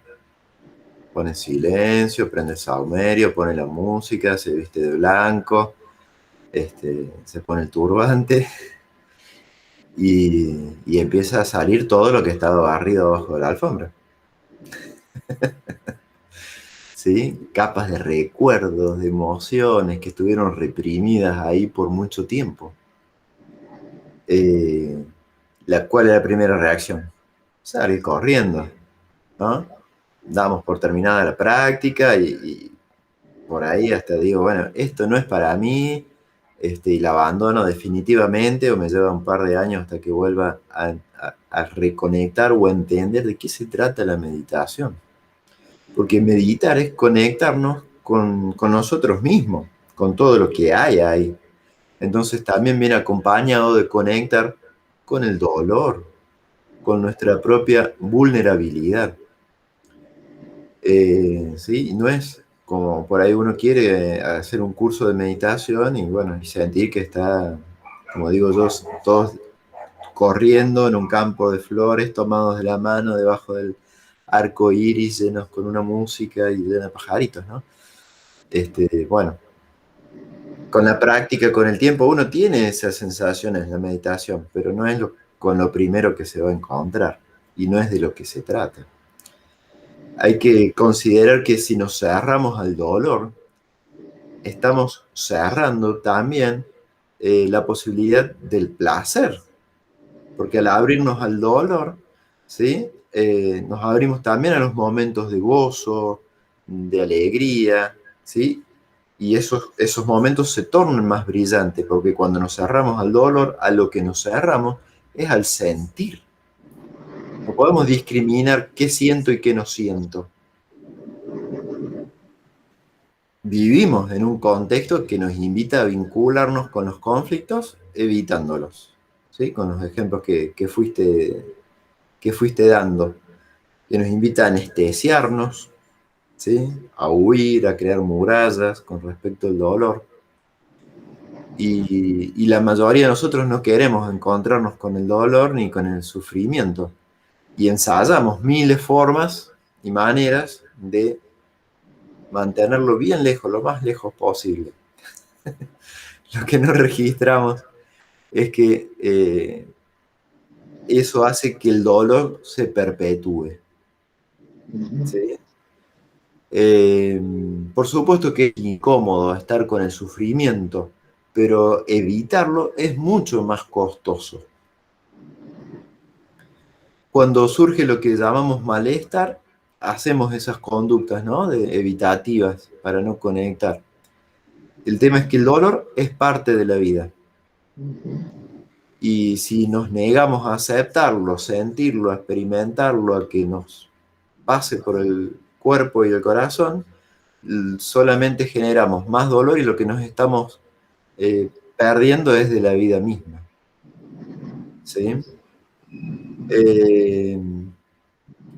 A: pone silencio, prende el saumerio, pone la música, se viste de blanco, se pone el turbante y empieza a salir todo lo que estaba barrido abajo de la alfombra. ¿Sí? Capas de recuerdos, de emociones que estuvieron reprimidas ahí por mucho tiempo. ¿Cuál es la primera reacción? Salir corriendo, ¿no? Damos por terminada la práctica y por ahí hasta digo, bueno, esto no es para mí, y la abandono definitivamente o me lleva un par de años hasta que vuelva a reconectar o a entender de qué se trata la meditación. Porque meditar es conectarnos con nosotros mismos, con todo lo que hay ahí. Entonces también viene acompañado de conectar con el dolor, con nuestra propia vulnerabilidad. ¿Sí? No es como por ahí uno quiere hacer un curso de meditación y bueno, y sentir que está, como digo yo, todos corriendo en un campo de flores, tomados de la mano debajo del arco iris, llenos con una música y llenos de pajaritos, ¿no? Bueno, con la práctica, con el tiempo, uno tiene esas sensaciones en la meditación, pero no es con lo primero que se va a encontrar y no es de lo que se trata. Hay que considerar que si nos cerramos al dolor, estamos cerrando también la posibilidad del placer, porque al abrirnos al dolor, ¿sí? Nos abrimos también a los momentos de gozo, de alegría, ¿sí? Y esos momentos se tornan más brillantes, porque cuando nos cerramos al dolor, a lo que nos cerramos es al sentir. No podemos discriminar qué siento y qué no siento. Vivimos en un contexto que nos invita a vincularnos con los conflictos, evitándolos, ¿sí? Con los ejemplos que fuiste dando, que nos invita a anestesiarnos, ¿sí? A huir, a crear murallas con respecto al dolor. Y la mayoría de nosotros no queremos encontrarnos con el dolor ni con el sufrimiento. Y ensayamos miles de formas y maneras de mantenerlo bien lejos, lo más lejos posible. Lo que no registramos es que eso hace que el dolor se perpetúe. ¿Sí? Por supuesto que es incómodo estar con el sufrimiento, pero evitarlo es mucho más costoso. Cuando surge lo que llamamos malestar, hacemos esas conductas, ¿no? Evitativas para no conectar. El tema es que el dolor es parte de la vida. Y si nos negamos a aceptarlo, sentirlo, a experimentarlo, a que nos pase por el cuerpo y el corazón, solamente generamos más dolor y lo que nos estamos perdiendo es de la vida misma. ¿Sí?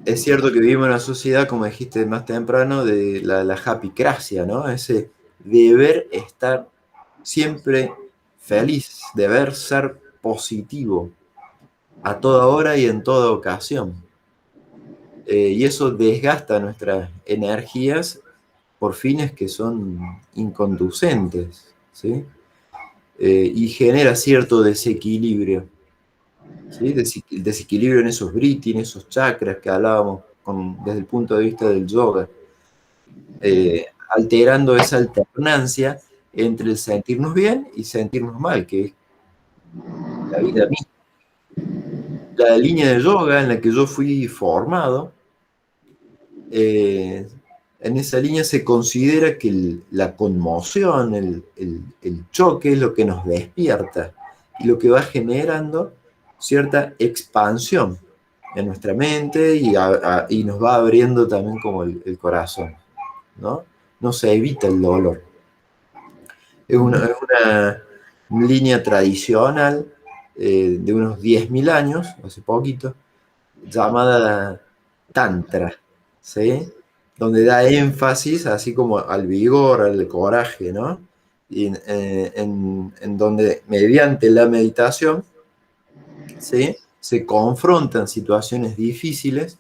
A: Es cierto que vivimos en una sociedad, como dijiste más temprano, de la happycracia, ¿no? Ese deber estar siempre feliz, deber ser positivo a toda hora y en toda ocasión. Y eso desgasta nuestras energías por fines que son inconducentes, ¿sí? Y genera cierto desequilibrio, ¿sí? Desequilibrio en esos vritti, en esos chakras que hablábamos desde el punto de vista del yoga, alterando esa alternancia entre el sentirnos bien y sentirnos mal, que es la vida misma. La línea de yoga en la que yo fui formado, en esa línea se considera que la conmoción, el choque es lo que nos despierta y lo que va generando cierta expansión en nuestra mente y nos va abriendo también como el corazón, ¿no? No se evita el dolor. Es una línea tradicional de unos 10.000 años, hace poquito, llamada Tantra, ¿sí? Donde da énfasis así como al vigor, al coraje, ¿no? Y en donde mediante la meditación, ¿sí? Se confrontan situaciones difíciles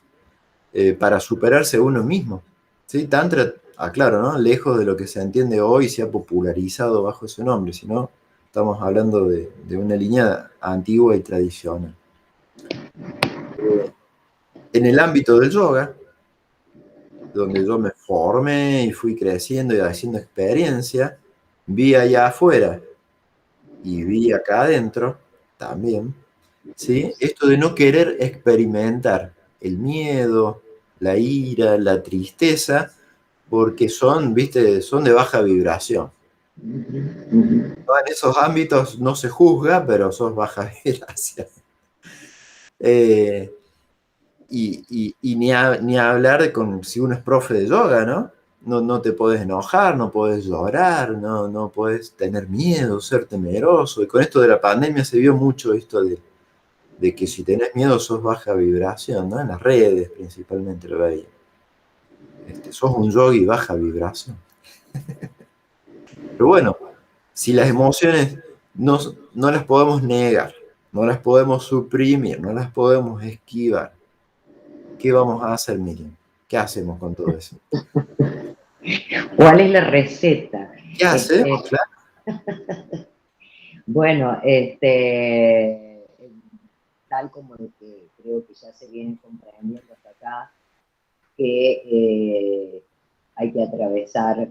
A: para superarse a uno mismo, ¿sí? Tantra, aclaro, ¿no? Lejos de lo que se entiende hoy, se ha popularizado bajo ese nombre, sino estamos hablando de una línea antigua y tradicional. En el ámbito del yoga, donde yo me formé y fui creciendo y haciendo experiencia, vi allá afuera y vi acá adentro también, ¿sí? Esto de no querer experimentar el miedo, la ira, la tristeza, porque son, viste, son de baja vibración. No, en esos ámbitos no se juzga, pero sos baja vibración. Eh, y ni hablar de si uno es profe de yoga, ¿no? No te podés enojar, no podés llorar, no podés tener miedo, ser temeroso. Y con esto de la pandemia se vio mucho esto de que si tenés miedo sos baja vibración, ¿no? En las redes principalmente lo veía. Sos un yogi baja vibración. Pero bueno, si las emociones no, no las podemos negar, no las podemos suprimir, no las podemos esquivar, ¿qué vamos a hacer, Miriam? ¿Qué hacemos con todo eso?
B: ¿Cuál es la receta?
A: ¿Qué hacemos? Claro.
B: Bueno, tal como lo que creo que ya se viene comprendiendo hasta acá, que hay que atravesar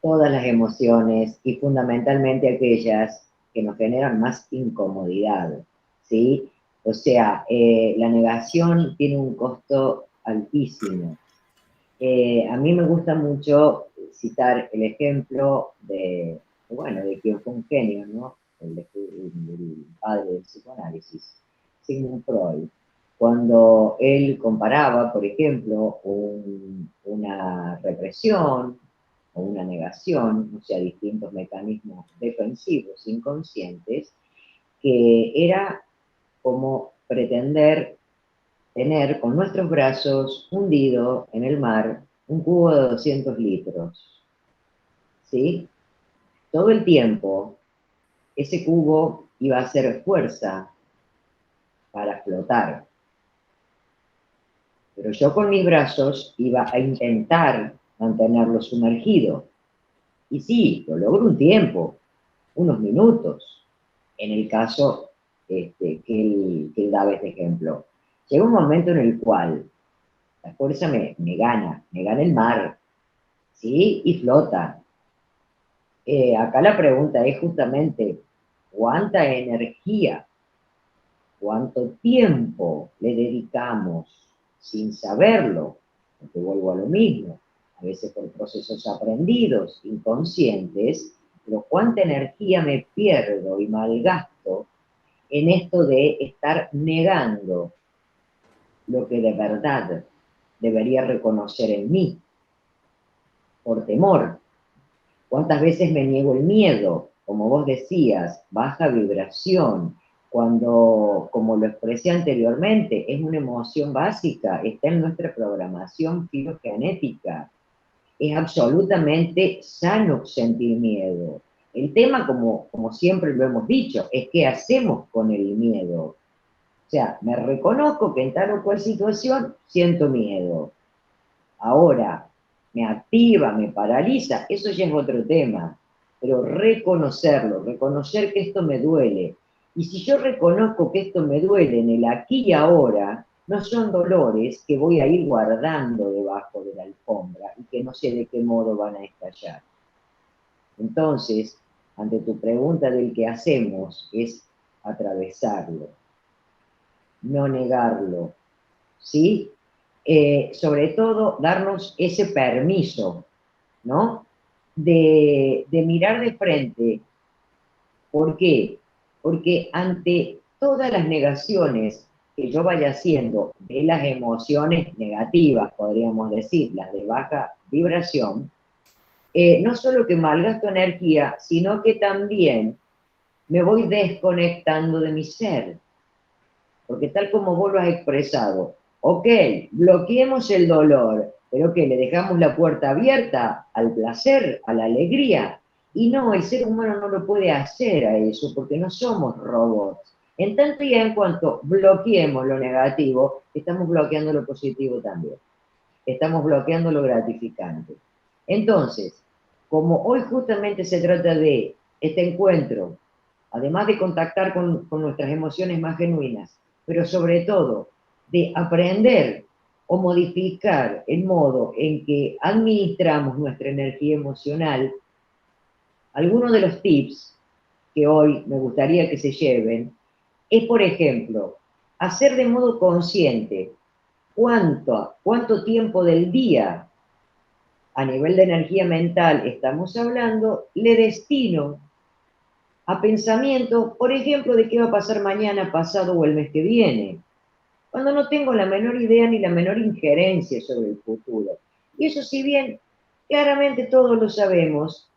B: todas las emociones y fundamentalmente aquellas que nos generan más incomodidad, ¿sí? O sea, la negación tiene un costo altísimo. A mí me gusta mucho citar el ejemplo de quien fue un genio, ¿no? El padre del psicoanálisis, Sigmund Freud, cuando él comparaba, por ejemplo, una represión o una negación, o sea, distintos mecanismos defensivos inconscientes, que era como pretender tener con nuestros brazos hundido en el mar un cubo de 200 litros, ¿sí? Todo el tiempo ese cubo iba a hacer fuerza para flotar, pero yo con mis brazos iba a intentar mantenerlo sumergido. Y sí, lo logro un tiempo, unos minutos, en el caso que él daba este ejemplo. Llega un momento en el cual la fuerza me gana el mar, ¿sí? Y flota. Acá la pregunta es justamente, ¿cuánta energía, cuánto tiempo le dedicamos sin saberlo? Porque vuelvo a lo mismo, a veces por procesos aprendidos, inconscientes, pero cuánta energía me pierdo y malgasto en esto de estar negando lo que de verdad debería reconocer en mí, por temor. ¿Cuántas veces me niego el miedo? Como vos decías, baja vibración, cuando, como lo expresé anteriormente, es una emoción básica, está en nuestra programación filogenética. Es absolutamente sano sentir miedo. El tema, como siempre lo hemos dicho, es qué hacemos con el miedo. O sea, me reconozco que en tal o cual situación siento miedo. Ahora, me activa, me paraliza, eso ya es otro tema. Pero reconocerlo, reconocer que esto me duele. Y si yo reconozco que esto me duele en el aquí y ahora, no son dolores que voy a ir guardando debajo de la alfombra y que no sé de qué modo van a estallar. Entonces, ante tu pregunta del qué hacemos, es atravesarlo, no negarlo, ¿sí? Sobre todo, darnos ese permiso, ¿no? De mirar de frente. ¿Por qué? Porque ante todas las negaciones que yo vaya haciendo de las emociones negativas, podríamos decir, las de baja vibración, no solo que malgasto energía, sino que también me voy desconectando de mi ser. Porque tal como vos lo has expresado, ok, bloqueemos el dolor, pero que le dejamos la puerta abierta al placer, a la alegría. Y no, el ser humano no lo puede hacer a eso, porque no somos robots. En tanto y en cuanto bloqueemos lo negativo, estamos bloqueando lo positivo también. Estamos bloqueando lo gratificante. Entonces, como hoy justamente se trata de este encuentro, además de contactar con nuestras emociones más genuinas, pero sobre todo de aprender o modificar el modo en que administramos nuestra energía emocional, algunos de los tips que hoy me gustaría que se lleven es, por ejemplo, hacer de modo consciente cuánto tiempo del día a nivel de energía mental estamos hablando, le destino a pensamientos, por ejemplo, de qué va a pasar mañana, pasado o el mes que viene, cuando no tengo la menor idea ni la menor injerencia sobre el futuro. Y eso, si bien claramente todos lo sabemos,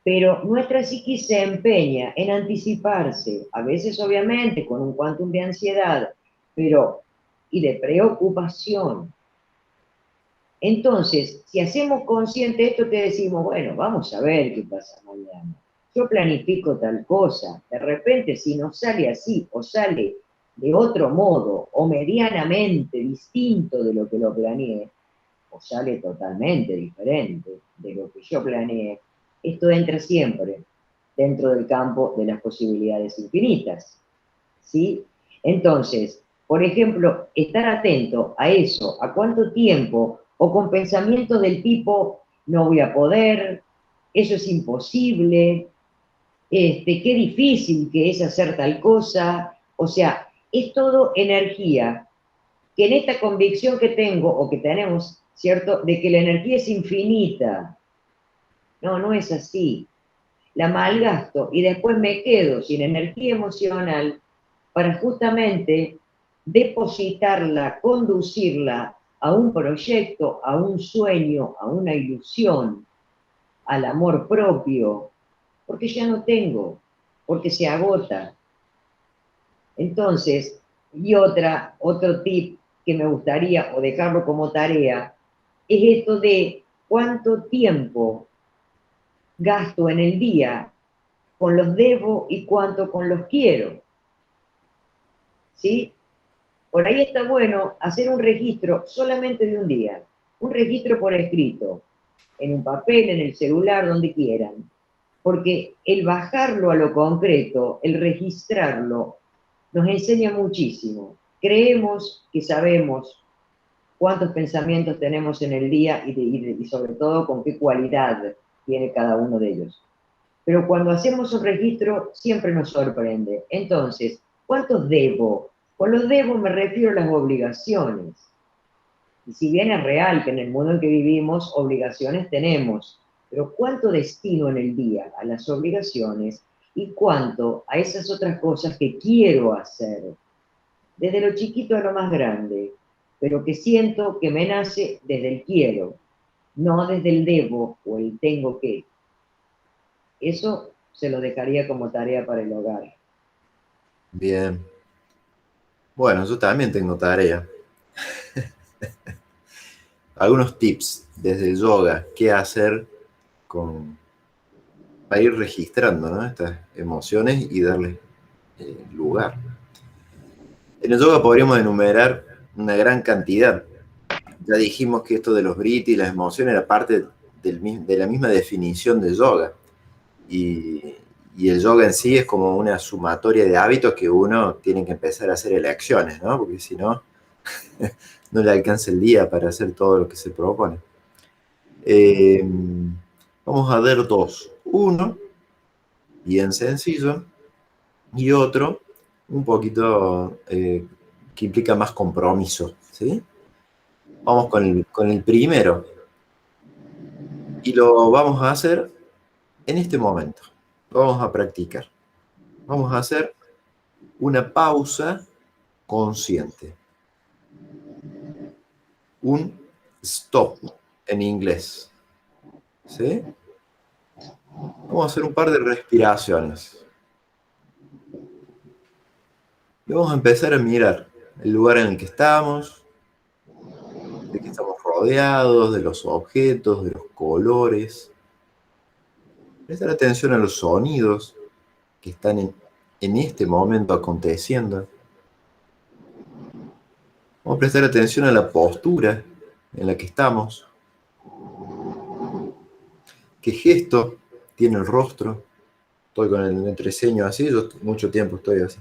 B: pero nuestra psiquis se empeña en anticiparse, a veces obviamente con un quantum de ansiedad, pero y de preocupación. Entonces, si hacemos consciente esto que decimos, bueno, vamos a ver qué pasa mañana. Yo planifico tal cosa, de repente si no sale así o sale de otro modo o medianamente distinto de lo que lo planeé, o sale totalmente diferente de lo que yo planeé, esto entra siempre dentro del campo de las posibilidades infinitas, ¿sí? Entonces, por ejemplo, estar atento a eso, a cuánto tiempo, o con pensamientos del tipo, no voy a poder, eso es imposible, qué difícil que es hacer tal cosa, o sea, es todo energía, que en esta convicción que tengo, o que tenemos, ¿cierto?, de que la energía es infinita, no, no es así, la malgasto y después me quedo sin energía emocional para justamente depositarla, conducirla a un proyecto, a un sueño, a una ilusión, al amor propio, porque ya no tengo, porque se agota. Entonces, y otro tip que me gustaría, o dejarlo como tarea, es esto de cuánto tiempo gasto en el día con los debo y cuánto con los quiero. ¿Sí? Por ahí está bueno hacer un registro solamente de un día, un registro por escrito, en un papel, en el celular, donde quieran. Porque el bajarlo a lo concreto, el registrarlo, nos enseña muchísimo. Creemos que sabemos cuántos pensamientos tenemos en el día y sobre todo con qué cualidad tiene cada uno de ellos. Pero cuando hacemos un registro siempre nos sorprende. Entonces, ¿cuántos debo? Con los debo me refiero a las obligaciones. Y si bien es real que en el mundo en que vivimos obligaciones tenemos, pero ¿cuánto destino en el día a las obligaciones y cuánto a esas otras cosas que quiero hacer? Desde lo chiquito a lo más grande. pero que siento que me nace desde el quiero, no desde el debo o el tengo que. Eso se lo dejaría como tarea para el hogar.
A: Bien. Bueno, yo también tengo tarea. Algunos tips desde el yoga, qué hacer con, para ir registrando, ¿no?, estas emociones y darles lugar. En el yoga podríamos enumerar una gran cantidad. Ya dijimos que esto de los vritti y las emociones era parte de la misma definición de yoga. Y, y el yoga en sí es como una sumatoria de hábitos que uno tiene que empezar a hacer elecciones, ¿no? Porque si no, no le alcanza el día para hacer todo lo que se propone. Eh, Vamos a ver dos. Uno, bien sencillo, y otro, un poquito que implica más compromiso, ¿sí? Vamos con el primero. Y lo vamos a hacer en este momento. Lo vamos a practicar. Vamos a hacer una pausa consciente. Un stop en inglés. ¿Sí? Vamos a hacer un par de respiraciones. Y vamos a empezar a mirar el lugar en el que estamos, de que estamos rodeados, de los objetos, de los colores. Prestar atención a los sonidos que están en este momento aconteciendo. Vamos a prestar atención a la postura en la que estamos. ¿Qué gesto tiene el rostro? Estoy con el entreceño así, yo mucho tiempo estoy así.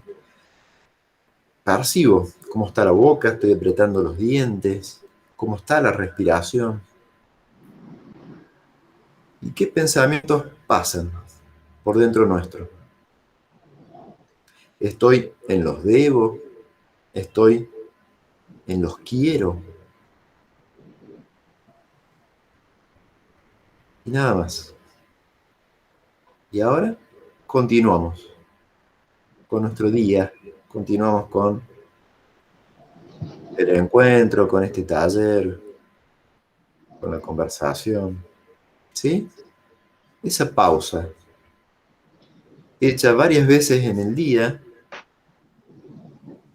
A: Percibo cómo está la boca, estoy apretando los dientes, cómo está la respiración. ¿Y qué pensamientos pasan por dentro nuestro? Estoy en los debo, estoy en los quiero. Y nada más. Y ahora continuamos con nuestro día, continuamos con el encuentro, con este taller, con la conversación. ¿Sí? Esa pausa, hecha varias veces en el día,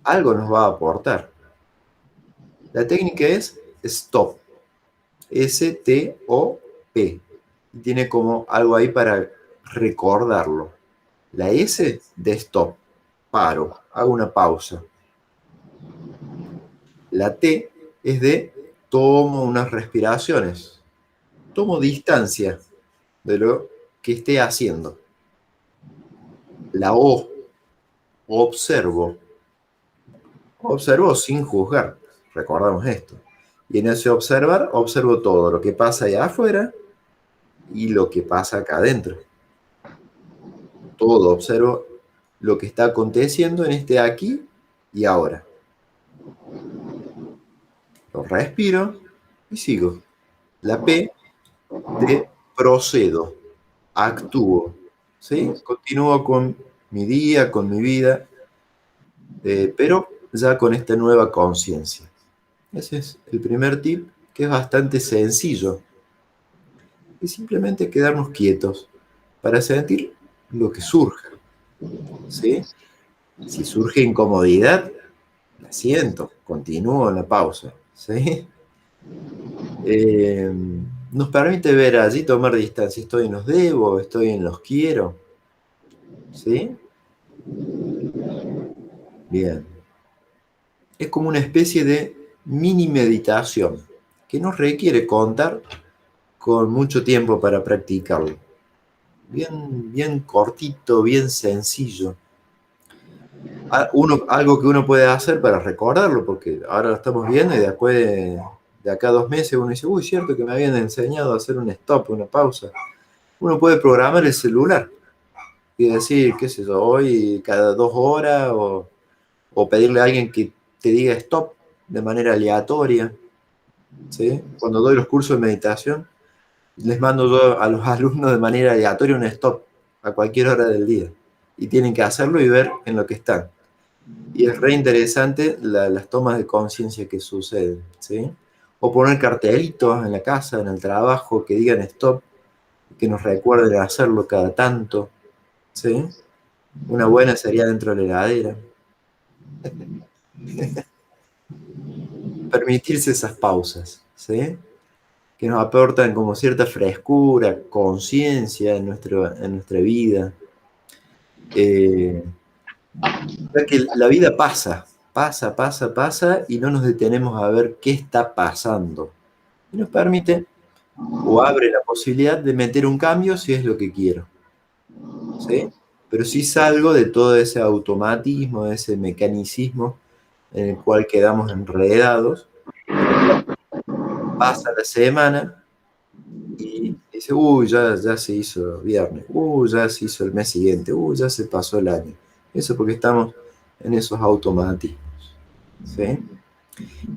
A: algo nos va a aportar. La técnica es stop, S-T-O-P. Y tiene como algo ahí para recordarlo. La S de stop, paro, hago una pausa. La T es de tomo unas respiraciones, tomo distancia de lo que esté haciendo. La O, observo, observo sin juzgar, recordamos esto. Y en ese observar, observo todo lo que pasa allá afuera y lo que pasa acá adentro. Todo, observo lo que está aconteciendo en este aquí y ahora. Lo respiro y sigo. La P de procedo, actúo, ¿sí? Continúo con mi día, con mi vida, pero ya con esta nueva conciencia. Ese es el primer tip, que es bastante sencillo. Es simplemente quedarnos quietos para sentir lo que surja, ¿sí? Si surge incomodidad, la siento, continúo en la pausa, ¿sí? Nos permite ver allí, tomar distancia. Estoy en los debo, estoy en los quiero, ¿sí? Bien. Es como una especie de mini meditación que no requiere contar con mucho tiempo para practicarlo. Bien, bien cortito, bien sencillo. Algo que uno puede hacer para recordarlo, porque ahora lo estamos viendo y después de acá a 2 meses uno dice, uy, cierto que me habían enseñado a hacer un stop, una pausa. Uno puede programar el celular y decir, qué sé yo, hoy cada 2 horas o pedirle a alguien que te diga stop de manera aleatoria, ¿sí? Cuando doy los cursos de meditación, les mando yo a los alumnos de manera aleatoria un stop a cualquier hora del día y tienen que hacerlo y ver en lo que están. Y es re interesante las tomas de conciencia que suceden, ¿sí? O poner cartelitos en la casa, en el trabajo, que digan stop, que nos recuerden hacerlo cada tanto, ¿sí? Una buena sería dentro de la heladera. Permitirse esas pausas, ¿sí? Que nos aportan como cierta frescura, conciencia en nuestra vida. Ya que la vida pasa y no nos detenemos a ver qué está pasando. Y nos permite o abre la posibilidad de meter un cambio si es lo que quiero, ¿sí? Pero si salgo de todo ese automatismo, de ese mecanicismo en el cual quedamos enredados, pasa la semana y dice, uy, ya se hizo viernes, uy, ya se hizo el mes siguiente, uy, ya se pasó el año. Eso porque estamos en esos automatismos, ¿sí?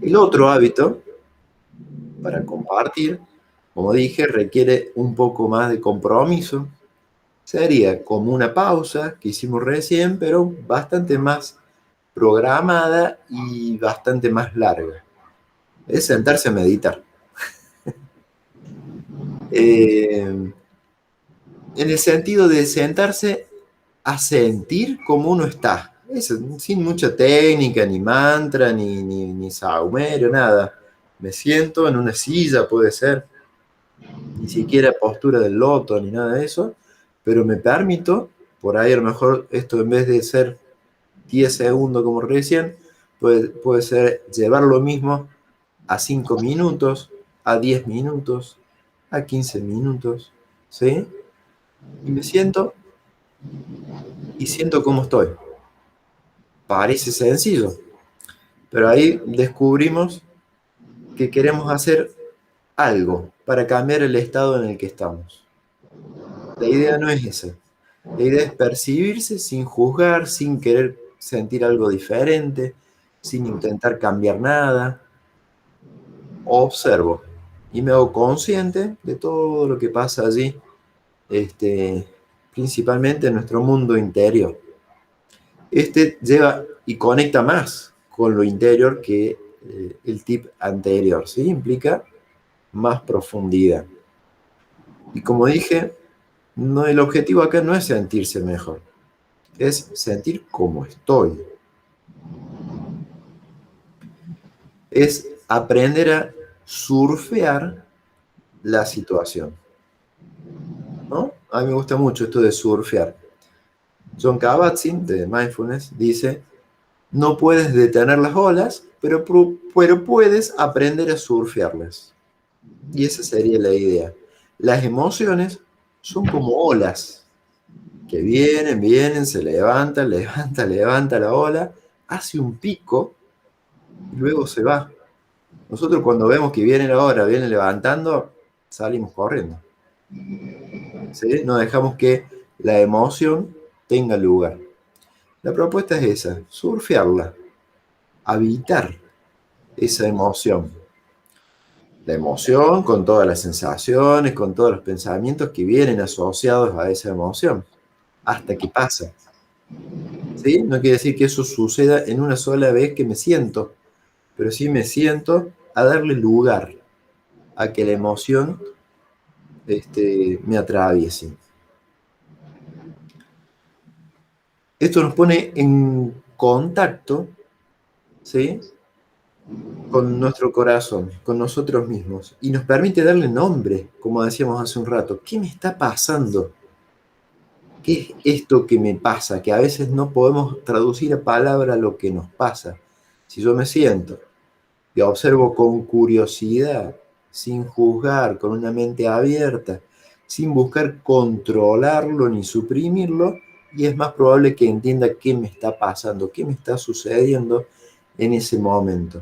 A: El otro hábito para compartir, como dije, requiere un poco más de compromiso. Sería como una pausa que hicimos recién, pero bastante más programada y bastante más larga. Es sentarse a meditar. En el sentido de sentarse a sentir como uno está. Eso, sin mucha técnica, ni mantra, ni saumerio, nada. Me siento en una silla, puede ser, ni siquiera postura del loto, ni nada de eso, pero me permito, por ahí a lo mejor esto en vez de ser 10 segundos como recién, puede ser llevar lo mismo a 5 minutos, a 10 minutos, a 15 minutos, ¿sí? Y me siento y siento cómo estoy. Parece sencillo, pero ahí descubrimos que queremos hacer algo para cambiar el estado en el que estamos. La idea no es esa. La idea es percibirse sin juzgar, sin querer sentir algo diferente, sin intentar cambiar nada. Observo y me hago consciente de todo lo que pasa allí, principalmente en nuestro mundo interior. Lleva y conecta más con lo interior que el tip anterior, ¿sí? Implica más profundidad. Y como dije, no, el objetivo acá no es sentirse mejor, es sentir cómo estoy. Es aprender a surfear la situación, ¿no? A mí me gusta mucho esto de surfear. John Kabat-Zinn, de Mindfulness, dice, no puedes detener las olas, pero puedes aprender a surfearlas. Y esa sería la idea. Las emociones son como olas que vienen, se levanta la ola, hace un pico y luego se va. Nosotros cuando vemos que viene la ola, viene levantando, salimos corriendo, ¿sí? No dejamos que la emoción tenga lugar. La propuesta es esa, surfearla, habitar esa emoción. La emoción con todas las sensaciones, con todos los pensamientos que vienen asociados a esa emoción, hasta que pasa. ¿Sí? No quiere decir que eso suceda en una sola vez que me siento, pero sí me siento a darle lugar a que la emoción me atraviese. Esto nos pone en contacto, ¿sí? Con nuestro corazón, con nosotros mismos, y nos permite darle nombre, como decíamos hace un rato. ¿Qué me está pasando? ¿Qué es esto que me pasa? Que a veces no podemos traducir a palabra lo que nos pasa. Si yo me siento y observo con curiosidad, sin juzgar, con una mente abierta, sin buscar controlarlo ni suprimirlo, y es más probable que entienda qué me está pasando, qué me está sucediendo en ese momento.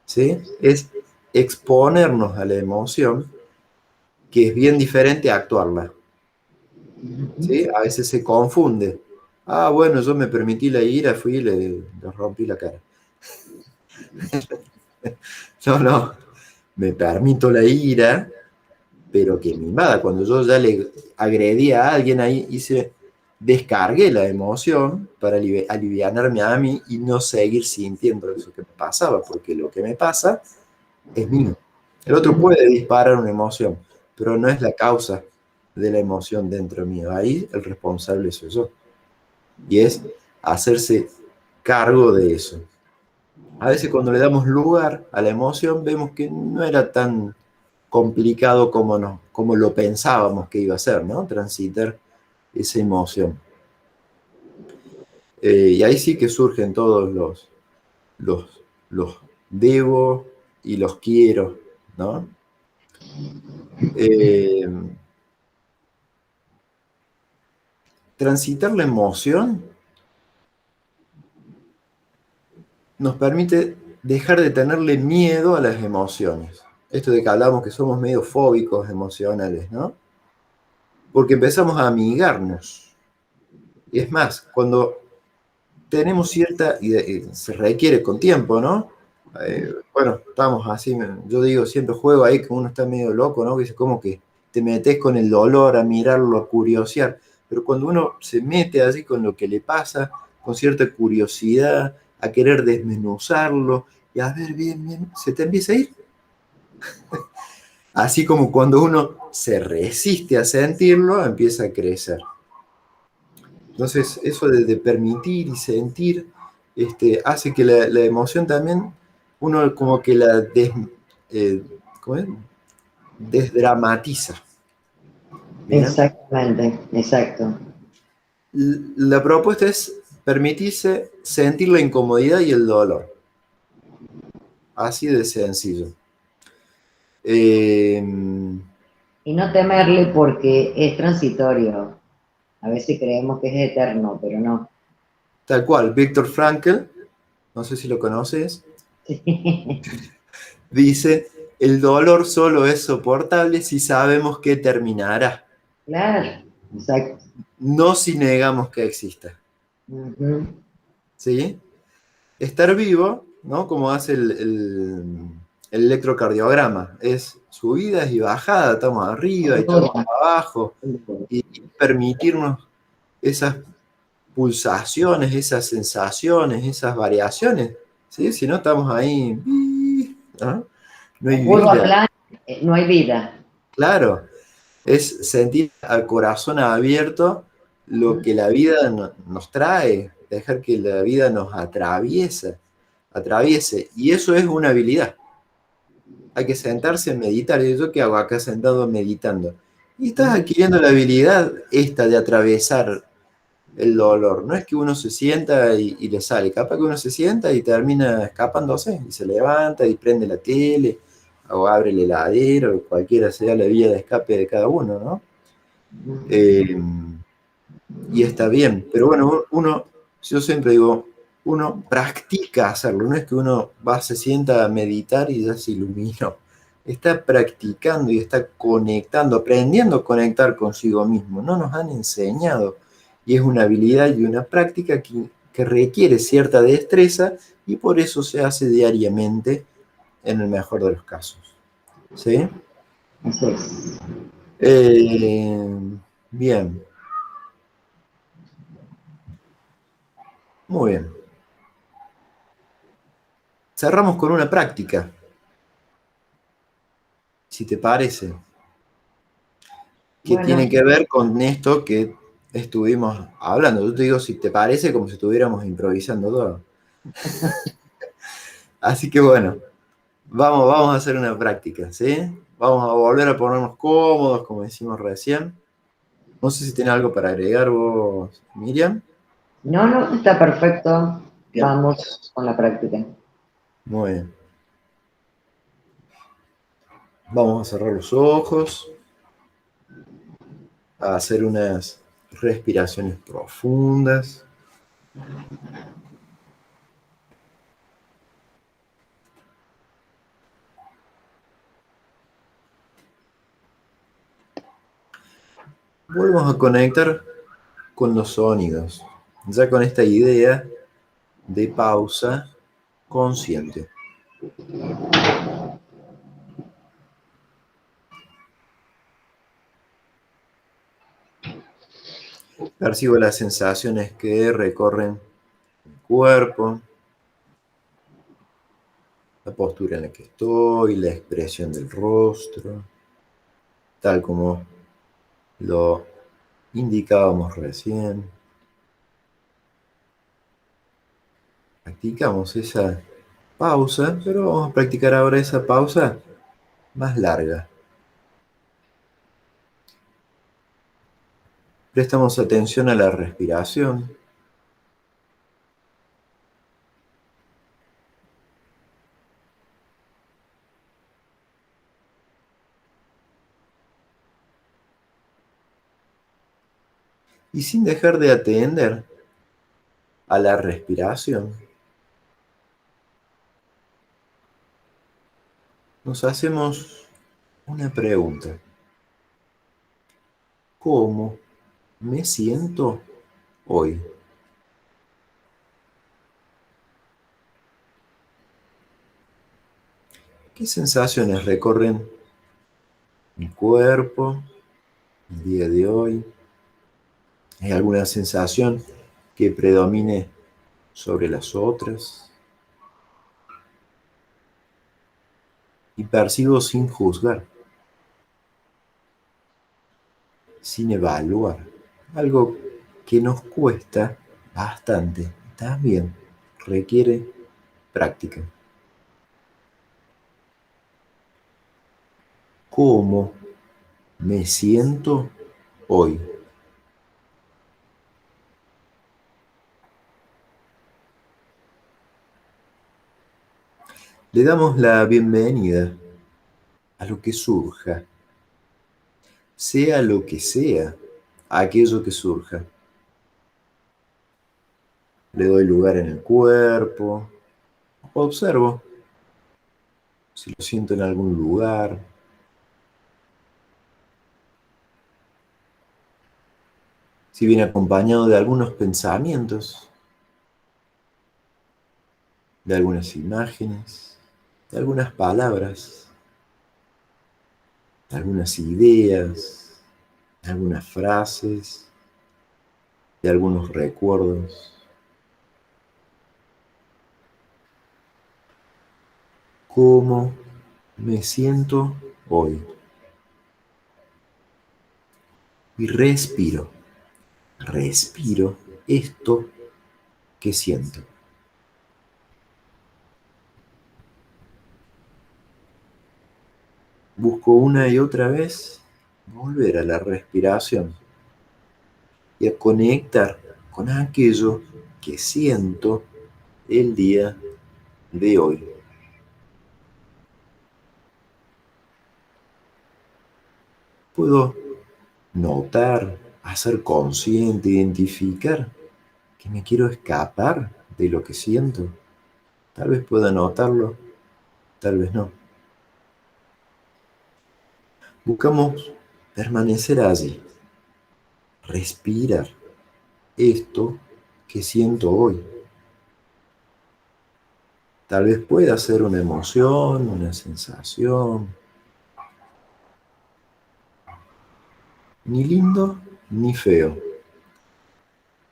A: ¿Sí? Es exponernos a la emoción, que es bien diferente a actuarla. ¿Sí? A veces se confunde. Ah, bueno, yo me permití la ira, fui y le rompí la cara. No, me permito la ira, pero que me invada. Cuando yo ya le agredí a alguien ahí, hice descargué la emoción para alivianarme a mí y no seguir sintiendo eso que me pasaba, porque lo que me pasa es mío. El otro puede disparar una emoción, pero no es la causa de la emoción dentro mío. Ahí el responsable soy yo. Y es hacerse cargo de eso. A veces cuando le damos lugar a la emoción vemos que no era tan complicado como, no, como lo pensábamos que iba a ser, ¿no? Transitar esa emoción. Y ahí sí que surgen todos los debo y los quiero, ¿no? Eh, transitar la emoción nos permite dejar de tenerle miedo a las emociones. Esto de que hablamos que somos medio fóbicos emocionales, ¿no? Porque empezamos a amigarnos. Y es más, cuando tenemos cierta, y se requiere con tiempo, ¿no? Bueno, estamos así, yo digo, siempre juego ahí que uno está medio loco, ¿no? Que es como que te metes con el dolor a mirarlo, a curiosear, pero cuando uno se mete así con lo que le pasa, con cierta curiosidad, a querer desmenuzarlo, y a ver bien, bien, se te empieza a ir. Así como cuando uno se resiste a sentirlo, empieza a crecer. Entonces, eso de permitir y sentir hace que la emoción también, uno como que eh, ¿cómo es? Desdramatiza. ¿Bien?
B: Exactamente, exacto.
A: La propuesta es permitirse sentir la incomodidad y el dolor. Así de sencillo. Eh,
B: Y no temerle porque es transitorio. A veces creemos que es eterno, pero no.
A: tal cual, Viktor Frankl, no sé si lo conoces, dice, el dolor solo es soportable si sabemos que terminará,
B: Claro, exacto.
A: no si negamos que exista.
B: Ujú.
A: ¿Sí? Estar vivo, ¿no? Como hace el electrocardiograma, es subidas y bajadas, estamos arriba y
B: Sin
A: estamos
B: duda,
A: abajo,
B: sin duda.
A: y permitirnos esas pulsaciones, esas sensaciones, esas variaciones, ¿sí? Si no estamos ahí, ¿no? No hay
B: En curva
A: vida,
B: plana no hay vida.
A: claro, es sentir al corazón abierto lo que la vida nos trae, dejar que la vida nos atraviese, y eso es una habilidad. Hay que sentarse a meditar. ¿Y yo qué hago acá sentado meditando? Y estás adquiriendo la habilidad esta de atravesar el dolor. No es que uno se sienta y le sale. Capaz que uno se sienta y termina escapándose. Y se levanta y prende la tele o abre el heladero, o cualquiera sea la vía de escape de cada uno, ¿no? Eh, y está bien. Pero bueno, uno, yo siempre digo, uno practica hacerlo. No es que uno va, se sienta a meditar y ya se iluminó. Está practicando y está conectando, aprendiendo a conectar consigo mismo. No nos han enseñado. Y es una habilidad y una práctica que requiere cierta destreza y por eso se hace diariamente en el mejor de los casos. ¿Sí?
B: Así es.
A: Eh, bien, muy bien. Cerramos con una práctica, si te parece, que
B: Bueno,
A: tiene que ver con esto que estuvimos hablando. Yo te digo, si te parece, como si estuviéramos improvisando todo. Así que bueno, vamos a hacer una práctica, ¿sí? Vamos a volver a ponernos cómodos, como decimos recién. No sé si tiene algo para agregar vos, Miriam.
B: no, no, está perfecto.
A: Bien,
B: Vamos con la práctica.
A: muy bien. Vamos a cerrar los ojos, a hacer unas respiraciones profundas. Volvemos a conectar con los sonidos, ya con esta idea de pausa consciente. Percibo las sensaciones que recorren mi cuerpo, la postura en la que estoy, la expresión del rostro, tal como lo indicábamos recién. Practicamos esa pausa, pero vamos a practicar ahora esa pausa más larga. Prestamos atención a la respiración. Y sin dejar de atender a la respiración, nos hacemos una pregunta. ¿Cómo me siento hoy? ¿Qué sensaciones recorren mi cuerpo el día de hoy? ¿Hay alguna sensación que predomine sobre las otras? Y percibo sin juzgar, sin evaluar, algo que nos cuesta bastante. También requiere práctica. ¿Cómo me siento hoy? Le damos la bienvenida a lo que surja, sea lo que sea, aquello que surja. Le doy lugar en el cuerpo, observo si lo siento en algún lugar. Si viene acompañado de algunos pensamientos, de algunas imágenes, de algunas palabras, de algunas ideas, de algunas frases, de algunos recuerdos. ¿Cómo me siento hoy? Y respiro esto que siento. Busco una y otra vez volver a la respiración y a conectar con aquello que siento el día de hoy. Puedo notar, hacer consciente, identificar que me quiero escapar de lo que siento. Tal vez pueda notarlo, tal vez no. Buscamos permanecer allí, respirar esto que siento hoy. Tal vez pueda ser una emoción, una sensación, ni lindo ni feo,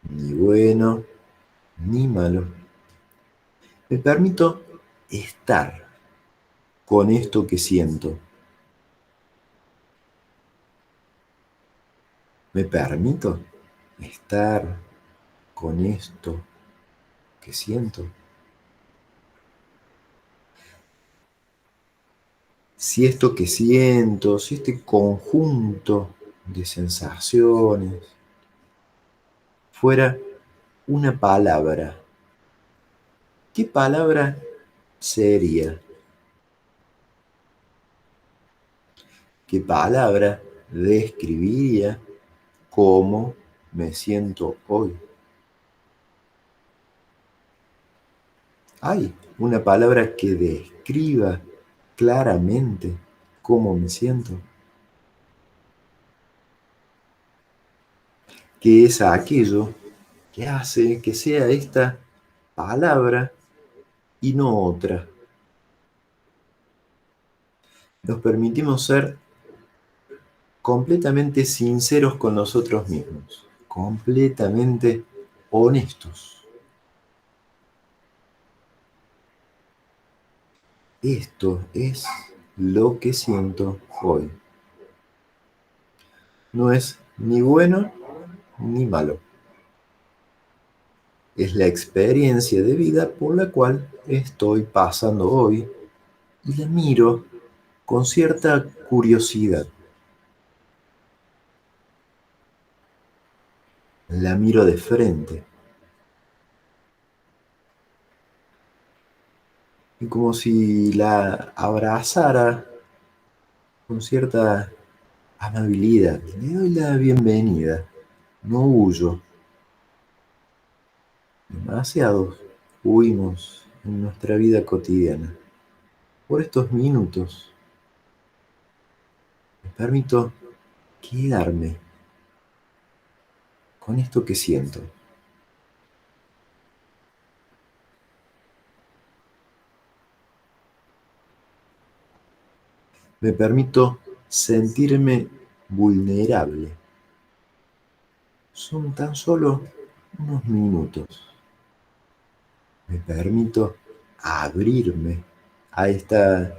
A: ni bueno ni malo. Me permito estar con esto que siento. Me permito estar con esto que siento. Si esto que siento, si este conjunto de sensaciones fuera una palabra, ¿qué palabra sería? ¿Qué palabra describiría cómo me siento hoy? ¿Hay una palabra que describa claramente cómo me siento? ¿Qué es aquello que hace que sea esta palabra y no otra? Nos permitimos ser completamente sinceros con nosotros mismos. completamente honestos. Esto es lo que siento hoy. No es ni bueno ni malo. Es la experiencia de vida por la cual estoy pasando hoy y la miro con cierta curiosidad. La miro de frente. Y como si la abrazara con cierta amabilidad. Le doy la bienvenida. No huyo. Demasiados huimos en nuestra vida cotidiana. Por estos minutos me permito quedarme con esto que siento. Me permito sentirme vulnerable. Son tan solo unos minutos. Me permito abrirme a esta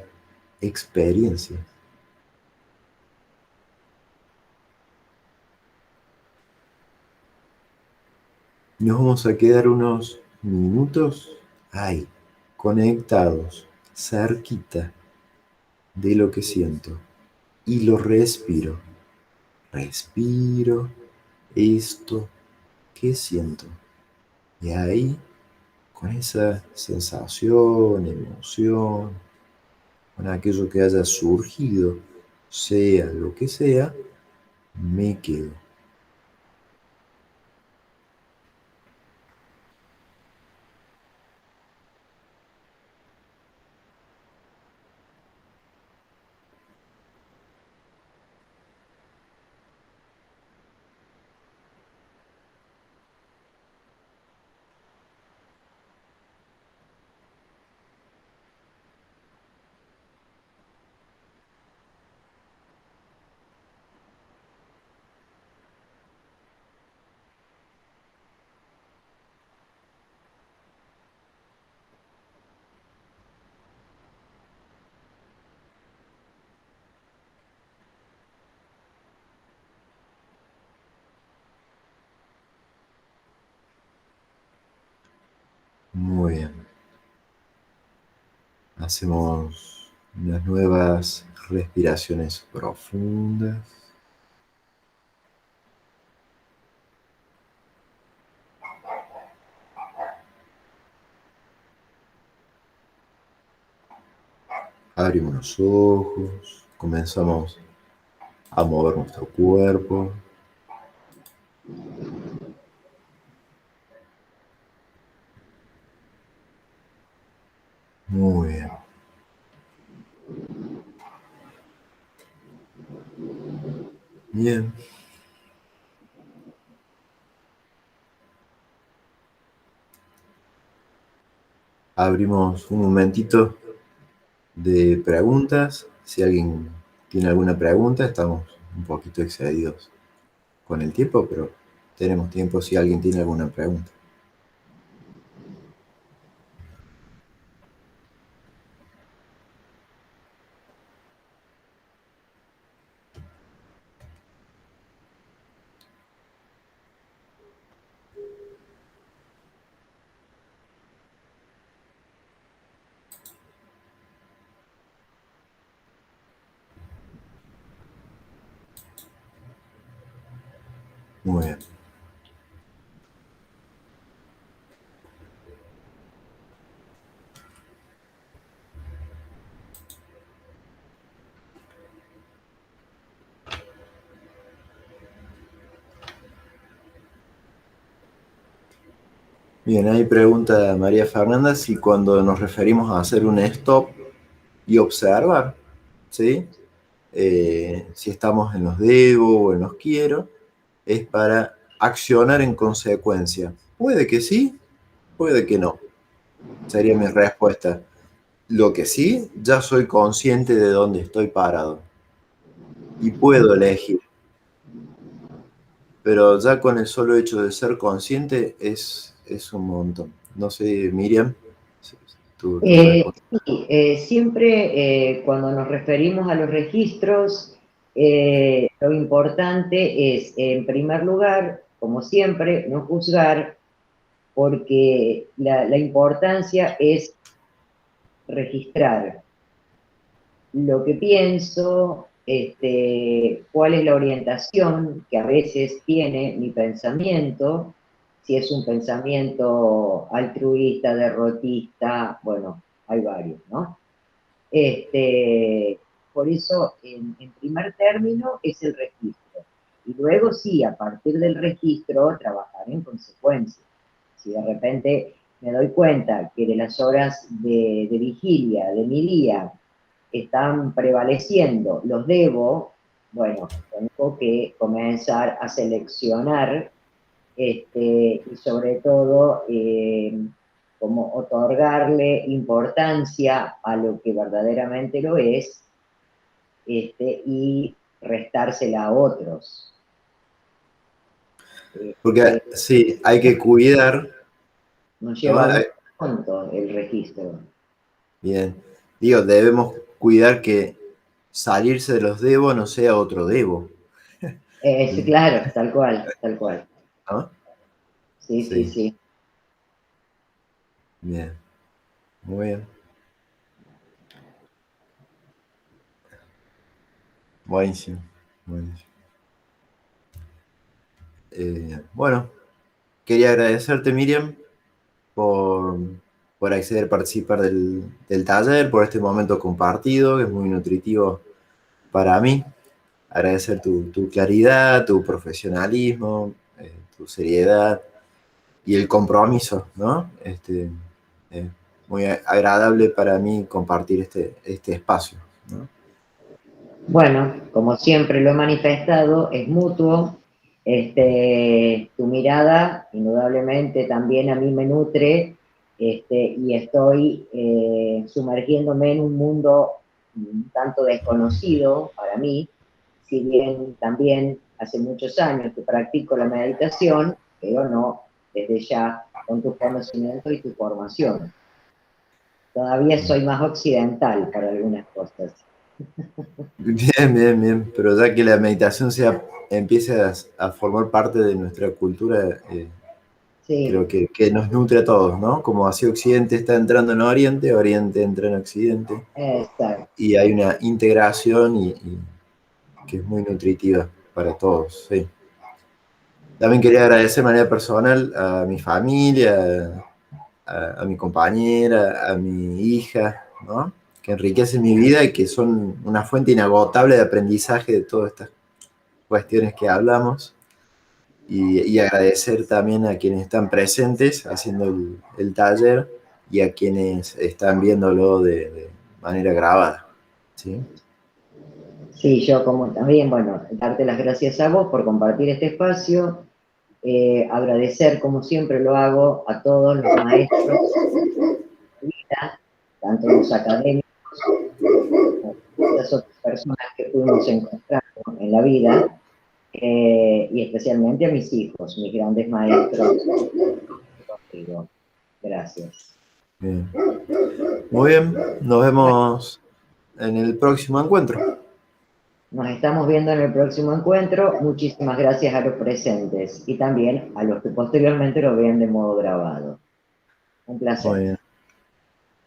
A: experiencia. Nos vamos a quedar unos minutos ahí, conectados, cerquita de lo que siento. Y lo respiro. Respiro esto que siento. Y ahí, con esa sensación, emoción, con aquello que haya surgido, sea lo que sea, me quedo. Muy bien. Hacemos unas nuevas respiraciones profundas. Abrimos los ojos, comenzamos a mover nuestro cuerpo. Muy bien. Bien. Abrimos un momentito de preguntas. Si alguien tiene alguna pregunta, estamos un poquito excedidos con el tiempo, pero tenemos tiempo si alguien tiene alguna pregunta. Muy bien. Bien, ahí pregunta María Fernanda si cuando nos referimos a hacer un stop y observar, ¿sí? Si estamos en los debo o en los quiero, es para accionar en consecuencia. Puede que sí, puede que no. Sería mi respuesta. Lo que sí, ya soy consciente de dónde estoy parado y puedo elegir. pero ya con el solo hecho de ser consciente es un montón. No sé, Miriam, tu respuesta.
B: Sí, siempre cuando nos referimos a los registros, lo importante es, en primer lugar, como siempre, no juzgar, porque la importancia es registrar lo que pienso, cuál es la orientación que a veces tiene mi pensamiento, si es un pensamiento altruista, derrotista, bueno, hay varios, ¿no? Por eso, en primer término, es el registro. Y luego sí, a partir del registro, trabajar en consecuencia. Si de repente me doy cuenta que de las horas de vigilia de mi día están prevaleciendo los debo, bueno, tengo que comenzar a seleccionar y sobre todo como otorgarle importancia a lo que verdaderamente lo es y restársela a otros.
A: Porque sí, hay que cuidar,
B: Nos
A: ¿no?
B: lleva a un punto el registro.
A: Bien, digo, debemos cuidar que salirse de los debo no sea otro debo,
B: Sí, claro, tal cual, tal cual.
A: ¿no?
B: Sí, sí,
A: Sí,
B: sí.
A: bien, muy bien. Buenísimo, buenísimo. Bueno, quería agradecerte, Miriam, por, por acceder a participar del taller, por este momento compartido, que es muy nutritivo para mí. Agradecer tu claridad, tu profesionalismo, tu seriedad y el compromiso, ¿no? Muy agradable para mí compartir este espacio, ¿no?
B: Bueno, como siempre lo he manifestado, es mutuo. Tu mirada, indudablemente, también a mí me nutre y estoy sumergiéndome en un mundo un tanto desconocido para mí, si bien también hace muchos años que practico la meditación, pero no desde ya con tu conocimiento y tu formación. Todavía soy más occidental para algunas cosas.
A: Bien, bien, bien. Pero ya que la meditación empiece a formar parte de nuestra cultura, creo
B: Sí,
A: que nos nutre a todos, ¿no? Como así Occidente está entrando en Oriente, Oriente entra en Occidente,
B: exacto.
A: y hay una integración y que es muy nutritiva para todos, sí. También quería agradecer de manera personal a mi familia, a mi compañera, a mi hija, ¿no? Que enriquecen mi vida y que son una fuente inagotable de aprendizaje de todas estas cuestiones que hablamos. Y agradecer también a quienes están presentes haciendo el taller y a quienes están viéndolo de manera grabada, ¿sí?
B: Sí, yo como también, bueno, darte las gracias a vos por compartir este espacio, agradecer como siempre lo hago a todos los maestros de vida, tanto los académicos como las otras personas que fuimos encontrando en la vida, y especialmente a mis hijos, mis grandes maestros. Digo, gracias.
A: Bien. Muy bien, nos
B: Bueno,
A: vemos en el próximo encuentro.
B: nos estamos viendo en el próximo encuentro. Muchísimas gracias a los presentes y también a los que posteriormente lo vean de modo grabado. Un
A: Muy
B: placer.
A: bien,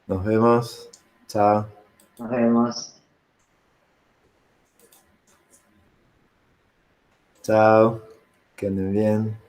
A: nos vemos. Chao.
B: Nos vemos.
A: Chao. Que anden bien.